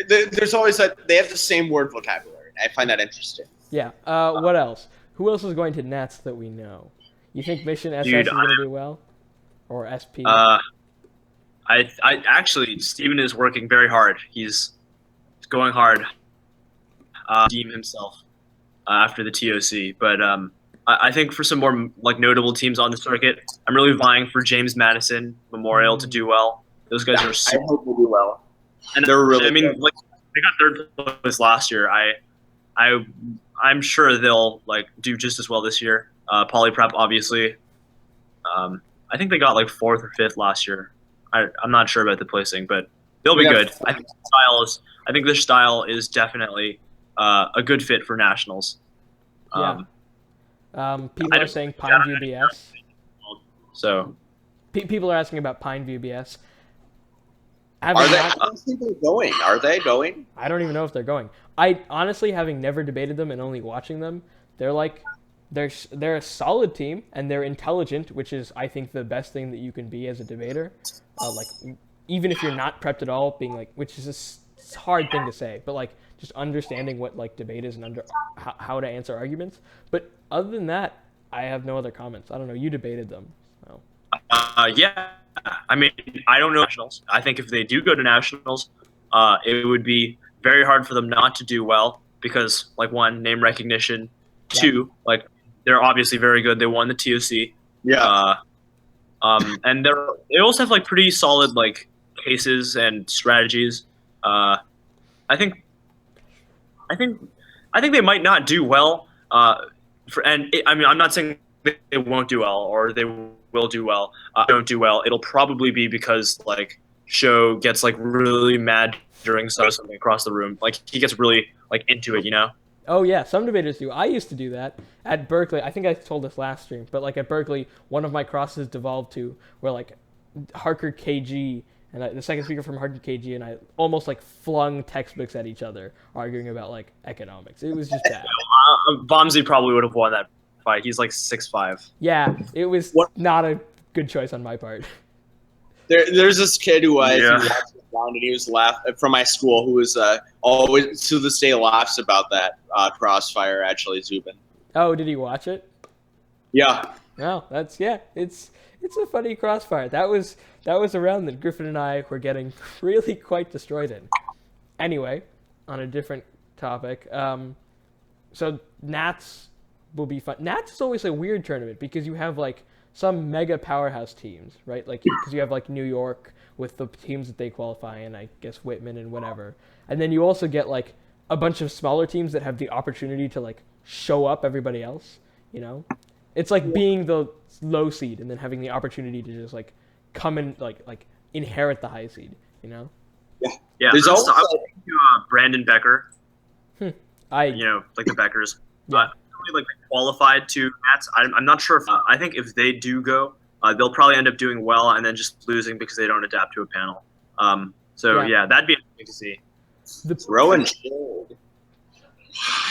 There's always they have the same word vocabulary. I find that interesting. Yeah. What else? Who else is going to Nats that we know? You think Mission SS is going to do well, or SP? I actually Steven is working very hard. He's going hard. Team himself after the TOC, but I think for some more like notable teams on the circuit, I'm really vying for James Madison Memorial to do well. Those guys are. I hope they do well. And they're really. I mean, like they got third place last year. I'm sure they'll like do just as well this year. Polyprep, obviously. I think they got like 4th or 5th last year. I'm not sure about the placing, but they'll be good. I think their style is definitely a good fit for nationals. People are saying Pineview BS. So people are asking about Pineview BS. I don't think they're going. Are they going? I don't even know if they're going. I honestly, having never debated them and only watching them, they're a solid team and they're intelligent, which is I think the best thing that you can be as a debater. Like even if you're not prepped at all, being like, which is a hard thing to say, but like just understanding what like debate is and how to answer arguments. But other than that, I have no other comments. I don't know. You debated them. So. Yeah. I mean, I don't know nationals. I think if they do go to nationals, it would be very hard for them not to do well because, like, one, name recognition. Two, like, they're obviously very good. They won the TOC. Yeah. And they also have like pretty solid like cases and strategies. I think they might not do well. I mean, I'm not saying they won't do well or they will do well. Don't do well. It'll probably be because like Show gets like really mad during something across the room. Like he gets really like into it, Oh yeah, some debaters do. I used to do that at Berkeley. I think I told this last stream, but like at Berkeley, one of my crosses devolved to where like Harker KG and the second speaker from Harker KG and I almost like flung textbooks at each other, arguing about like economics. It was just bad. Vomsy probably would have won that fight. He's like 6'5". Yeah, it was not a good choice on my part. There's this kid who watched it down and he was from my school who was always to this day laughs about that crossfire. Actually, Zubin. Oh, did he watch it? Yeah. No, it's a funny crossfire. That was a round that Griffin and I were getting really quite destroyed in. Anyway, on a different topic. So Nats will be fun. Nats is always a weird tournament because you have like some mega powerhouse teams, right? Like because you have like New York with the teams that they qualify in, I guess Whitman and whatever. And then you also get like a bunch of smaller teams that have the opportunity to like show up everybody else, It's like being the low seed and then having the opportunity to just like come and like inherit the high seed, Yeah. Yeah. There's also Brandon Becker. like the Beckers. Yeah. Like qualified to Nats. I'm not sure if I think if they do go, they'll probably end up doing well and then just losing because they don't adapt to a panel. That'd be interesting to see. Rowan.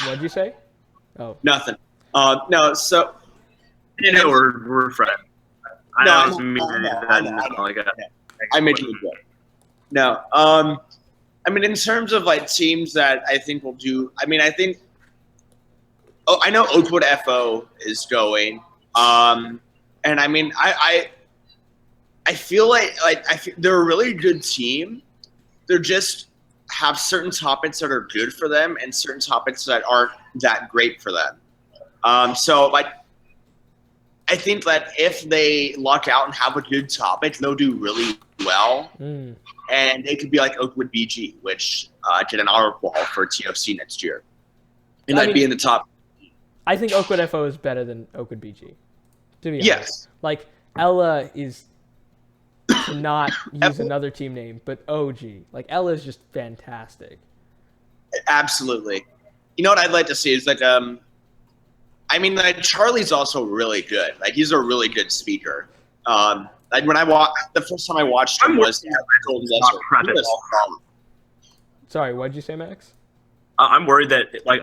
What'd you say? Oh, Nothing. No. So we're friends. I No, know I it's know, me. I know. Like a, I made you a joke. No. I mean, in terms of like teams that I think will do. I mean, I think. Oh, I know Oakwood FO is going. And I mean, I feel like they're a really good team. They're just have certain topics that are good for them and certain topics that aren't that great for them. So like, I think that if they luck out and have a good topic, they'll do really well. Mm. And they could be like Oakwood BG, which did an honor qual for TOC next year. And I'd be in the top. I think Oakwood FO is better than Oakwood BG. To be honest. Yes. Like, Ella is to not use another team name, but OG. Like, Ella is just fantastic. Absolutely. You know what I'd like to see is like I mean, like Charlie's also really good. Like he's a really good speaker. Like when the first time I watched him was at Golden Desert. He was solid. Sorry, what'd you say, Max? I'm worried that like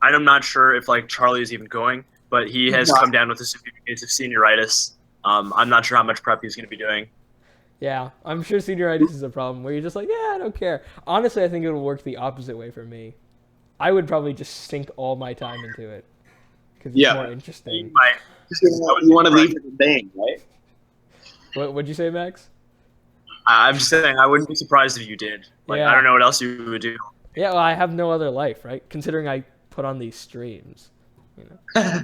I'm not sure if like Charlie is even going, but he has come down with a severe case of senioritis. I'm not sure how much prep he's going to be doing. Yeah, I'm sure senioritis is a problem where you're just like, yeah, I don't care. Honestly, I think it would work the opposite way for me. I would probably just sink all my time into it because it's more interesting. You want to leave it a thing, right? What'd you say, Max? I'm just saying I wouldn't be surprised if you did. Like I don't know what else you would do. Yeah, well, I have no other life, right? Considering I put on these streams, you know. Yeah,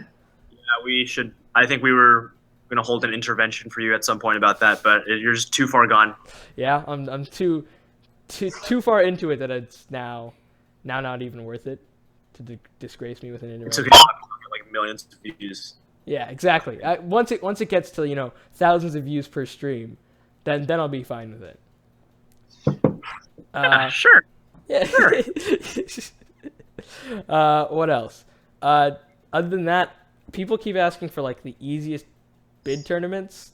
we should. I think we were going to hold an intervention for you at some point about that, but you're just too far gone. Yeah, I'm too far into it that it's now not even worth it to disgrace me with an intervention. It's okay, like millions of views. Yeah, exactly. Once it gets to thousands of views per stream, then I'll be fine with it. Sure. Yeah. Sure. What else? Other than that, people keep asking for like the easiest bid tournaments.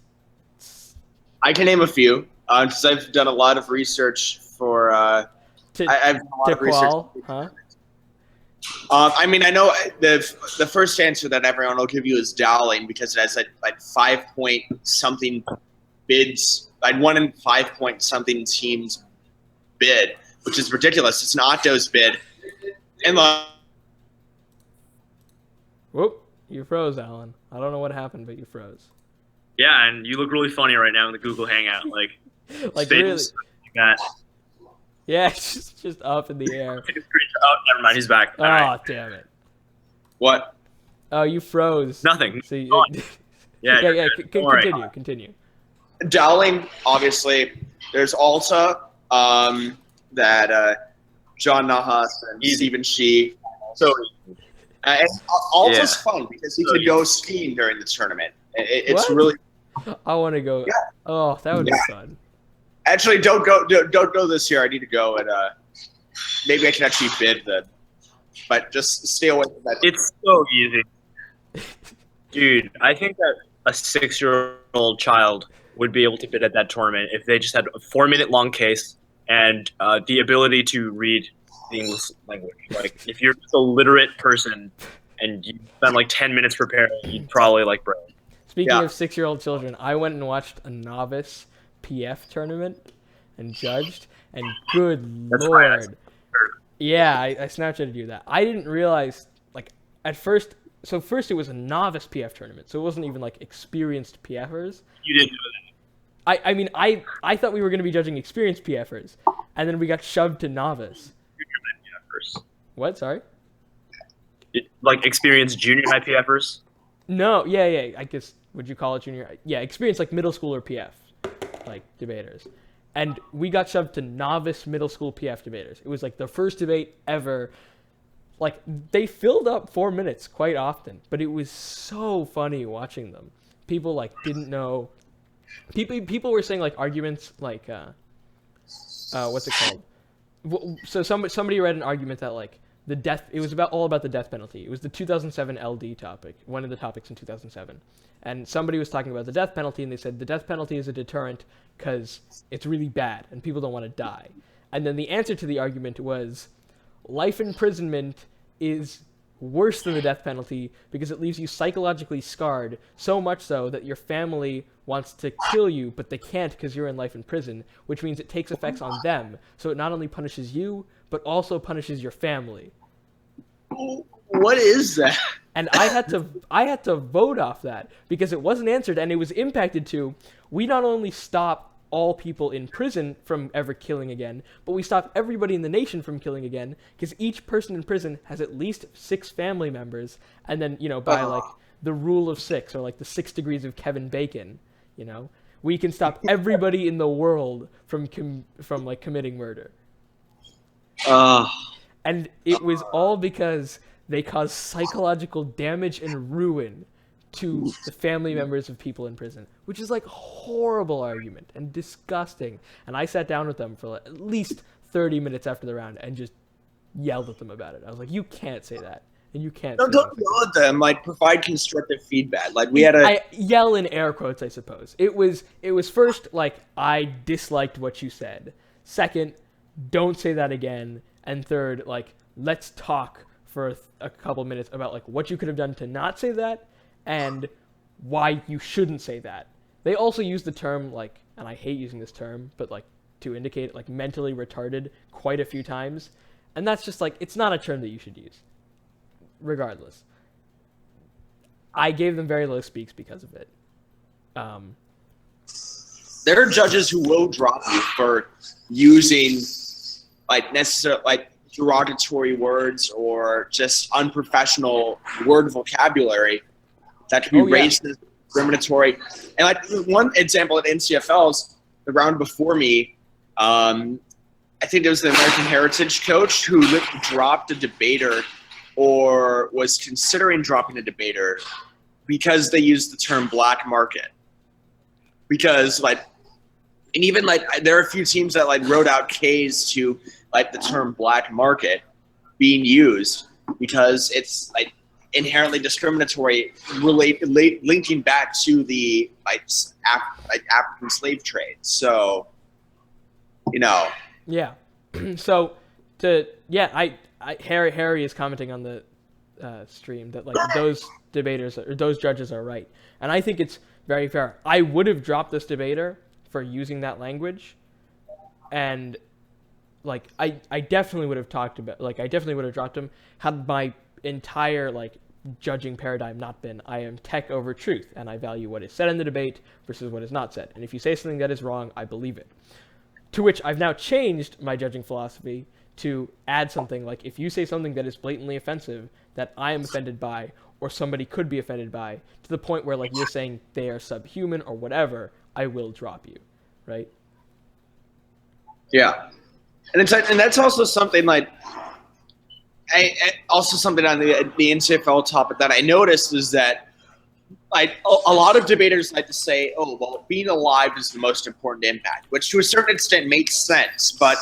I can name a few because I've done a lot of research for. I've done a lot of research. Huh? I mean, I know the first answer that everyone will give you is Dowling because it has like 5 point something bids. Like 1 in 5 point something teams bid, which is ridiculous. It's an Otto's bid, and Whoop! You froze, Alan. I don't know what happened, but you froze. Yeah, and you look really funny right now in the Google Hangout, like really. Like that. Yeah, it's just up in the air. Oh, never mind. He's back. Oh, right. Damn it. what? Oh, you froze. Nothing. So Yeah. Continue. Dowling, obviously. There's Alta, that John Nahas and Stephen Shee. So, and Alta's fun because he could go skiing during the tournament. It's What? really. I want to go. Yeah. Oh, that would be fun. Actually, don't go this year. I need to go and maybe I can actually bid then. But just stay away from that. It's so easy. Dude, I think that a 6-year-old child would be able to bid at that tournament if they just had a 4-minute long case and the ability to read the English language. Like, if you're just a literate person and you spend like 10 minutes preparing, you'd probably like brain. Speaking of 6-year-old children, I went and watched a novice PF tournament and judged, and good That's lord. right. Yeah, I Snapchatted you that. I didn't realize, like, at first, it was a novice PF tournament, so it wasn't even, like, experienced PFers. You didn't know that. I mean, I thought we were going to be judging experienced PFers, and then we got shoved to novice. Junior high PFers. What? Sorry? Like experienced junior high PFers? No, yeah, I guess, would you call it junior? Yeah, experienced, like, middle school or PF, like, debaters. And we got shoved to novice middle school PF debaters. It was, like, the first debate ever. Like, they filled up 4 minutes quite often, but it was so funny watching them. People, like, didn't know. People were saying, like, arguments, like, what's it called? So somebody read an argument that, like, it was all about the death penalty. It was the 2007 LD topic, one of the topics in 2007. And somebody was talking about the death penalty, and they said the death penalty is a deterrent because it's really bad and people don't want to die. And then the answer to the argument was life imprisonment is worse than the death penalty because it leaves you psychologically scarred, so much so that your family wants to kill you, but they can't because you're in life in prison, which means it takes effects on them. So it not only punishes you, but also punishes your family. What is that? And I had to vote off that because it wasn't answered, and it was impacted to, we not only stop all people in prison from ever killing again, but we stop everybody in the nation from killing again, because each person in prison has at least 6 family members, and then, by like the rule of 6, or like the 6 degrees of Kevin Bacon, we can stop everybody in the world from committing murder. And it was all because they caused psychological damage and ruin to the family members of people in prison, which is like a horrible argument and disgusting. And I sat down with them for at least 30 minutes after the round and just yelled at them about it. I was like, you can't say that. And you can't. Don't yell at them. Like, provide constructive feedback. Like, I yell in air quotes, I suppose. It was first, like, I disliked what you said. Second, don't say that again. And third, like, let's talk for a couple minutes about like what you could have done to not say that, and why you shouldn't say that. They also use the term, like, and I hate using this term, but like to indicate like mentally retarded quite a few times. And that's just like, it's not a term that you should use. Regardless. I gave them very low speaks because of it. There are judges who will drop you for using like derogatory words or just unprofessional word vocabulary that could be racist, discriminatory. And like one example at NCFLs, the round before me, I think it was the American Heritage coach who dropped a debater or was considering dropping a debater because they used the term black market. Because like, and even like there are a few teams that like wrote out K's to like the term black market being used because it's like inherently discriminatory, linking back to the African slave trade. So, Yeah. So Harry is commenting on the stream that like those debaters or those judges are right, and I think it's very fair. I would have dropped this debater for using that language, and like I definitely would have dropped him had my entire like judging paradigm not been I am tech over truth and I value what is said in the debate versus what is not said, and if you say something that is wrong, I believe it. To which I've now changed my judging philosophy to add something like, if you say something that is blatantly offensive that I am offended by or somebody could be offended by, to the point where like you're saying they are subhuman or whatever, I will drop you, right? Yeah. And it's like, and that's also something like, also something on the NCFL topic that I noticed is that like a lot of debaters like to say, oh, well, being alive is the most important impact, which to a certain extent makes sense. But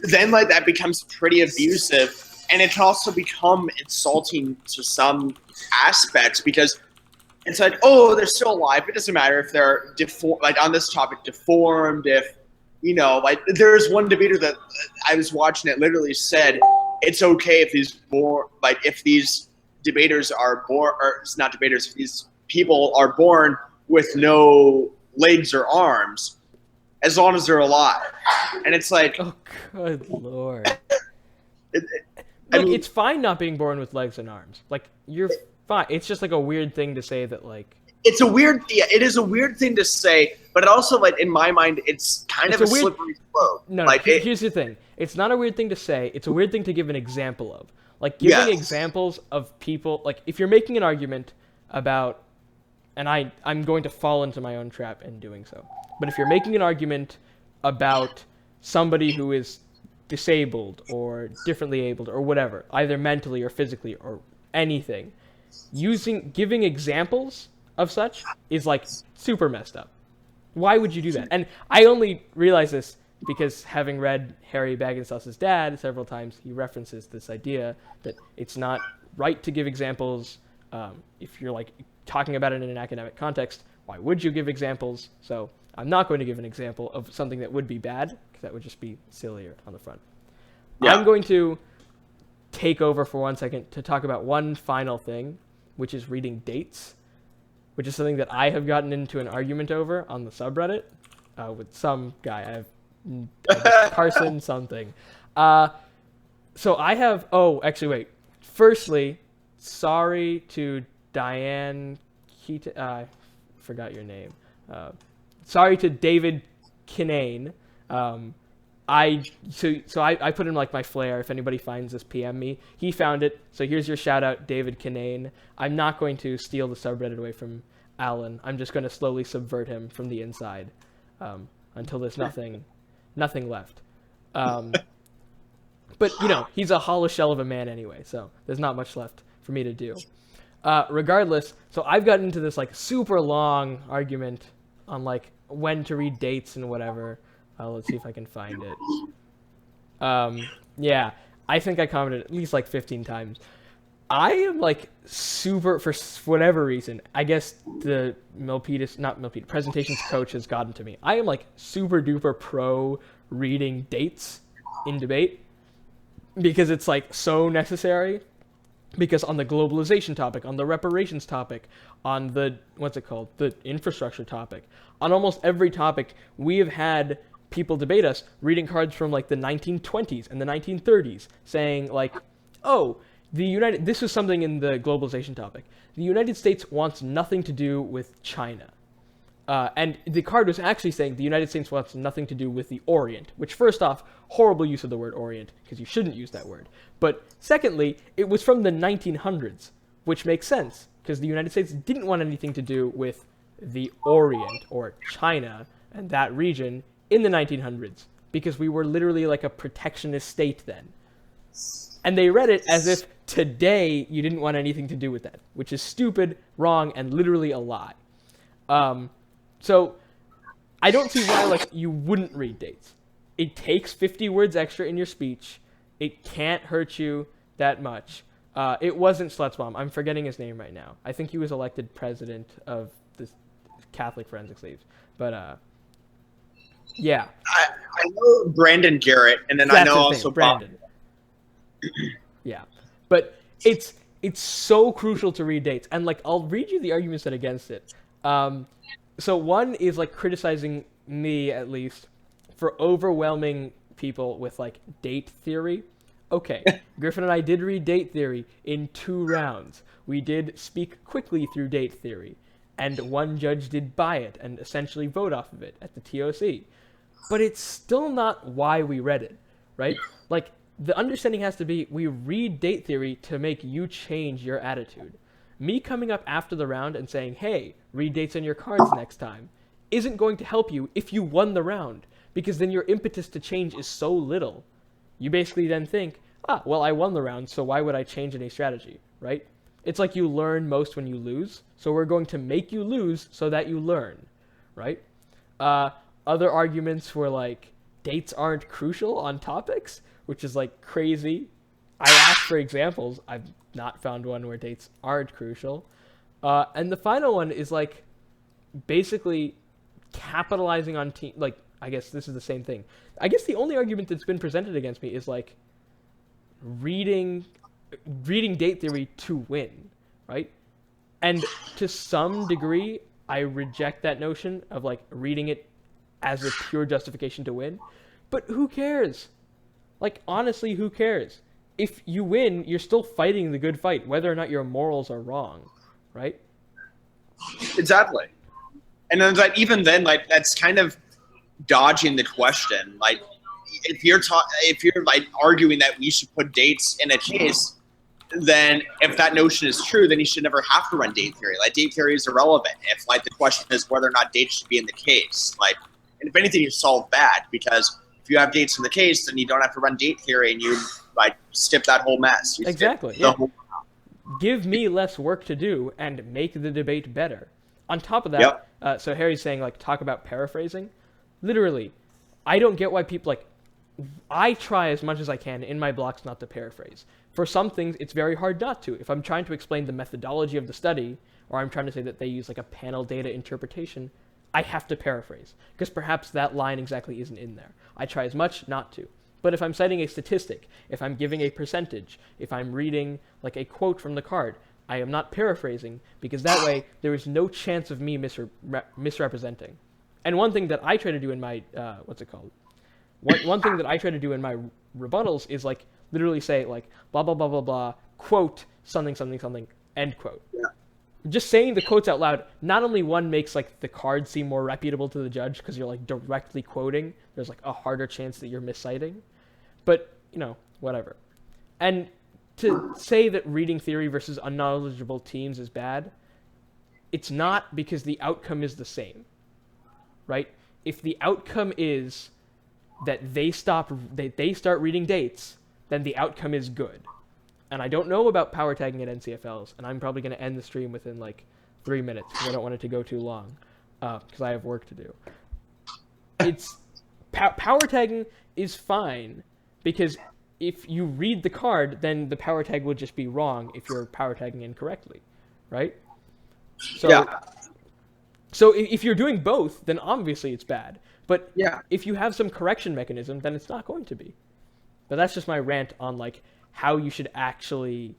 then like that becomes pretty abusive, and it can also become insulting to some aspects because it's like, oh, they're still alive. It doesn't matter if they're like on this topic deformed, if like there's one debater that I was watching that literally said it's okay if these debaters are born, or it's not debaters, if these people are born with no legs or arms, as long as they're alive. And it's like, oh, good Lord. It's fine not being born with legs and arms. Like, you're fine. It's just like a weird thing to say that like. It is a weird thing to say, but it also, like, in my mind, it's kind of a slippery slope. No, here's the thing. It's not a weird thing to say. It's a weird thing to give an example of. Like, giving examples of people, like, if you're making an argument about, and I'm going to fall into my own trap in doing so, but if you're making an argument about somebody who is disabled or differently abled or whatever, either mentally or physically or anything, giving examples of such is like super messed up. Why would you do that? And I only realize this because having read Harry Bagginstoss's dad several times, he references this idea that it's not right to give examples. If you're like talking about it in an academic context, why would you give examples? So I'm not going to give an example of something that would be bad, because that would just be sillier on the front. Yeah. I'm going to take over for 1 second to talk about one final thing, which is reading dates, which is something that I have gotten into an argument over on the subreddit with some guy. I have Carson something. So I have. Oh, actually, wait. Firstly, sorry to Diane Keaton. I forgot your name. Sorry to David Kinane. I put in like my flair. If anybody finds this, PM me. He found it. So here's your shout out, David Kinane. I'm not going to steal the subreddit away from Alan. I'm just going to slowly subvert him from the inside until there's nothing left. But he's a hollow shell of a man anyway, so there's not much left for me to do. Regardless, so I've gotten into this like super long argument on like when to read dates and whatever. Let's see if I can find it. Yeah, I think I commented at least like 15 times. I am like super, for whatever reason, I guess the presentations coach has gotten to me. I am like super duper pro reading dates in debate because it's like so necessary. Because on the globalization topic, on the reparations topic, on the, the infrastructure topic, on almost every topic, we have had people debate us reading cards from like the 1920s and the 1930s saying like, oh, this is something in the globalization topic. The United States wants nothing to do with China. And the card was actually saying the United States wants nothing to do with the Orient, which first off, horrible use of the word Orient, because you shouldn't use that word. But secondly, it was from the 1900s, which makes sense, because the United States didn't want anything to do with the Orient, or China, and that region in the 1900s, because we were literally like a protectionist state then. And they read it as if today you didn't want anything to do with that, which is stupid, wrong, and literally a lie. So I don't see why like you wouldn't read dates. It takes 50 words extra in your speech. It can't hurt you that much. It wasn't Slutsbomb. I'm forgetting his name right now. I think he was elected president of the Catholic Forensics League. But yeah. I know Brandon Garrett, and then I know also Brandon. Yeah, but it's so crucial to read dates, and like I'll read you the arguments that against it. So one is like criticizing me at least for overwhelming people with like date theory. Okay, Griffin and I did read date theory in 2 rounds. We did speak quickly through date theory, and one judge did buy it and essentially vote off of it at the TOC. But it's still not why we read it, right? Like, the understanding has to be we read date theory to make you change your attitude. Me coming up after the round and saying, hey, read dates on your cards next time, isn't going to help you if you won the round, because then your impetus to change is so little. You basically then think, well, I won the round, so why would I change any strategy, right? It's like you learn most when you lose, so we're going to make you lose so that you learn, right? Other arguments were like, dates aren't crucial on topics, which is like crazy. I asked for examples. I've not found one where dates aren't crucial. And the final one is like basically capitalizing on like, I guess this is the same thing. I guess the only argument that's been presented against me is like reading date theory to win, right? And to some degree, I reject that notion of like reading it as a pure justification to win. But who cares? Like, honestly, who cares? If you win, you're still fighting the good fight, whether or not your morals are wrong, right? Exactly. And then, like, even then, like, that's kind of dodging the question. Like, if you're like arguing that we should put dates in a case, then if that notion is true, then you should never have to run date theory. Like, date theory is irrelevant if, like, the question is whether or not dates should be in the case. Like, and if anything, you solve bad, because if you have dates in the case, then you don't have to run date theory, and you like skip that whole mess. You exactly. Yeah. Give me less work to do and make the debate better. On top of that, yep. So Harry's saying like talk about paraphrasing. Literally, I don't get why people like. I try as much as I can in my blocks not to paraphrase. For some things, it's very hard not to. If I'm trying to explain the methodology of the study, or I'm trying to say that they use like a panel data interpretation, I have to paraphrase, because perhaps that line exactly isn't in there. I try as much not to. But if I'm citing a statistic, if I'm giving a percentage, if I'm reading like a quote from the card, I am not paraphrasing, because that way there is no chance of me misrepresenting. And one thing that I try to do in my one thing that I try to do in my rebuttals is like literally say like blah blah blah blah blah, quote something something something, end quote. Yeah. Just saying the quotes out loud, not only one makes like the card seem more reputable to the judge because you're like directly quoting, there's like a harder chance that you're misciting, but you know, whatever. And to say that reading theory versus unknowledgeable teams is bad, it's not, because the outcome is the same, right? If the outcome is that they start reading dates, then the outcome is good. And I don't know about power tagging at NCFLs, and I'm probably going to end the stream within like 3 minutes because I don't want it to go too long, because I have work to do. It's power tagging is fine, because if you read the card, then the power tag will just be wrong if you're power tagging incorrectly, right? So, yeah. So if you're doing both, then obviously it's bad. But Yeah. if you have some correction mechanism, then it's not going to be. But that's just my rant on like how you should actually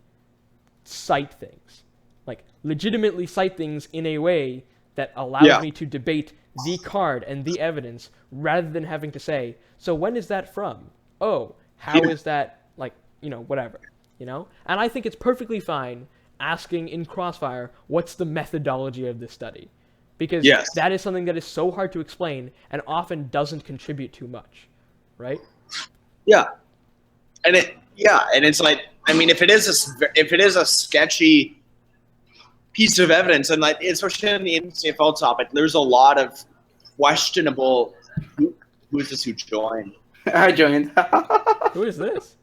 cite things. Like legitimately cite things in a way that allows me to debate the card and the evidence rather than having to say, so when is that from? Oh, how is that, like, you know, whatever, you know? And I think it's perfectly fine asking in Crossfire, what's the methodology of this study? Because that is something that is so hard to explain and often doesn't contribute too much, right? Yeah. And it's like, I mean, if it is a sketchy piece of evidence, and like especially in the NCFL topic, there's a lot of questionable. Who is this who joined? I joined. Who is this?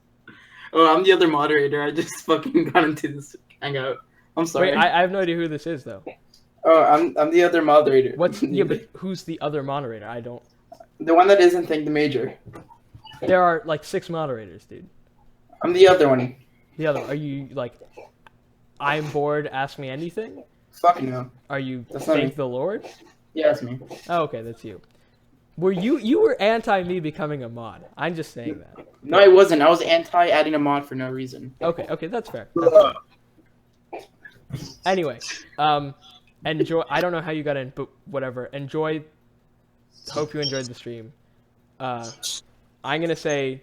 Oh, I'm the other moderator. I just fucking got into this hangout. I'm sorry. Wait, I have no idea who this is though. Oh, I'm the other moderator. But who's the other moderator? I don't. The one that isn't the major. There are like 6 moderators, dude. I'm the other one. The other, are you like, I'm bored, ask me anything? Fuck no. Are you That's not thank me. the Lord? Yeah, that's me. Oh, okay, that's you. Were you were anti me becoming a mod? I'm just saying that. No, I wasn't. I was anti adding a mod for no reason. Okay, that's fair. That's fair. Anyway, enjoy. I don't know how you got in, but whatever. Enjoy. Hope you enjoyed the stream. I'm gonna say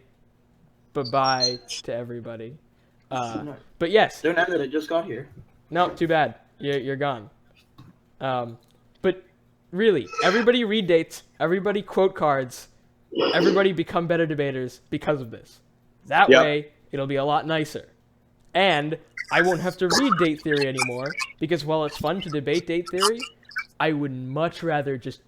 bye-bye to everybody. But yes. Don't end it. I just got here. No, too bad. You're gone. But really, everybody read dates. Everybody quote cards. Everybody become better debaters because of this. That way, it'll be a lot nicer. And I won't have to read date theory anymore, because while it's fun to debate date theory, I would much rather just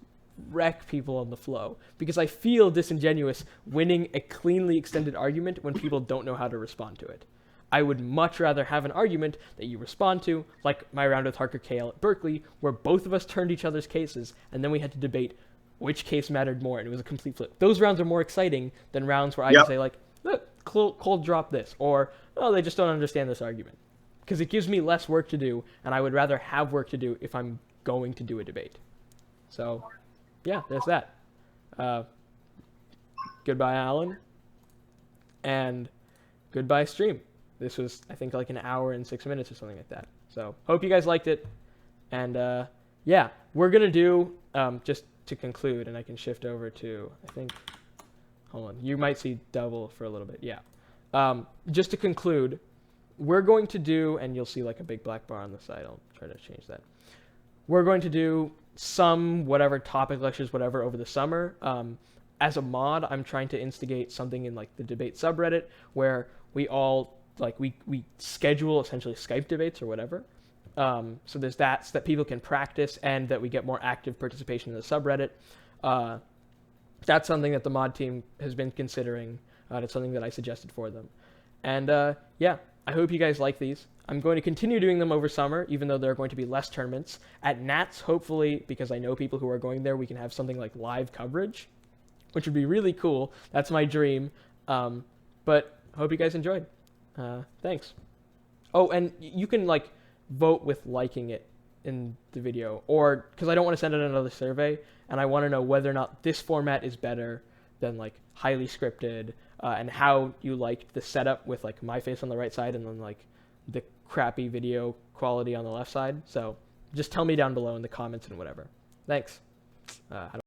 wreck people on the flow, because I feel disingenuous winning a cleanly extended argument when people don't know how to respond to it. I would much rather have an argument that you respond to, like my round with Harker Kale at Berkeley, where both of us turned each other's cases, and then we had to debate which case mattered more, and it was a complete flip. Those rounds are more exciting than rounds where I can say, like, look, cold drop this, or, oh, they just don't understand this argument. Because it gives me less work to do, and I would rather have work to do if I'm going to do a debate. So, yeah, there's that. Goodbye, Alan. And goodbye, stream. This was, I think, like an hour and 6 minutes or something like that. So, hope you guys liked it. And, yeah, we're going to do, just to conclude, and I can shift over to, I think, hold on. You might see double for a little bit. Yeah. Just to conclude, we're going to do, and you'll see like a big black bar on the side. I'll try to change that. We're going to do some whatever topic lectures, whatever, over the summer. As a mod, I'm trying to instigate something in like the debate subreddit where we all like we schedule essentially Skype debates or whatever. So there's that, so that people can practice and that we get more active participation in the subreddit. That's something that the mod team has been considering. It's something that I suggested for them. And yeah, I hope you guys like these. I'm going to continue doing them over summer, even though there are going to be less tournaments. At Nats, hopefully, because I know people who are going there, we can have something like live coverage, which would be really cool. That's my dream. But hope you guys enjoyed. Thanks. Oh, and you can like vote with liking it in the video, or because I don't want to send out another survey, and I want to know whether or not this format is better than like highly scripted, and how you liked the setup with like my face on the right side and then like the crappy video quality on the left side. So just tell me down below in the comments and whatever. Thanks.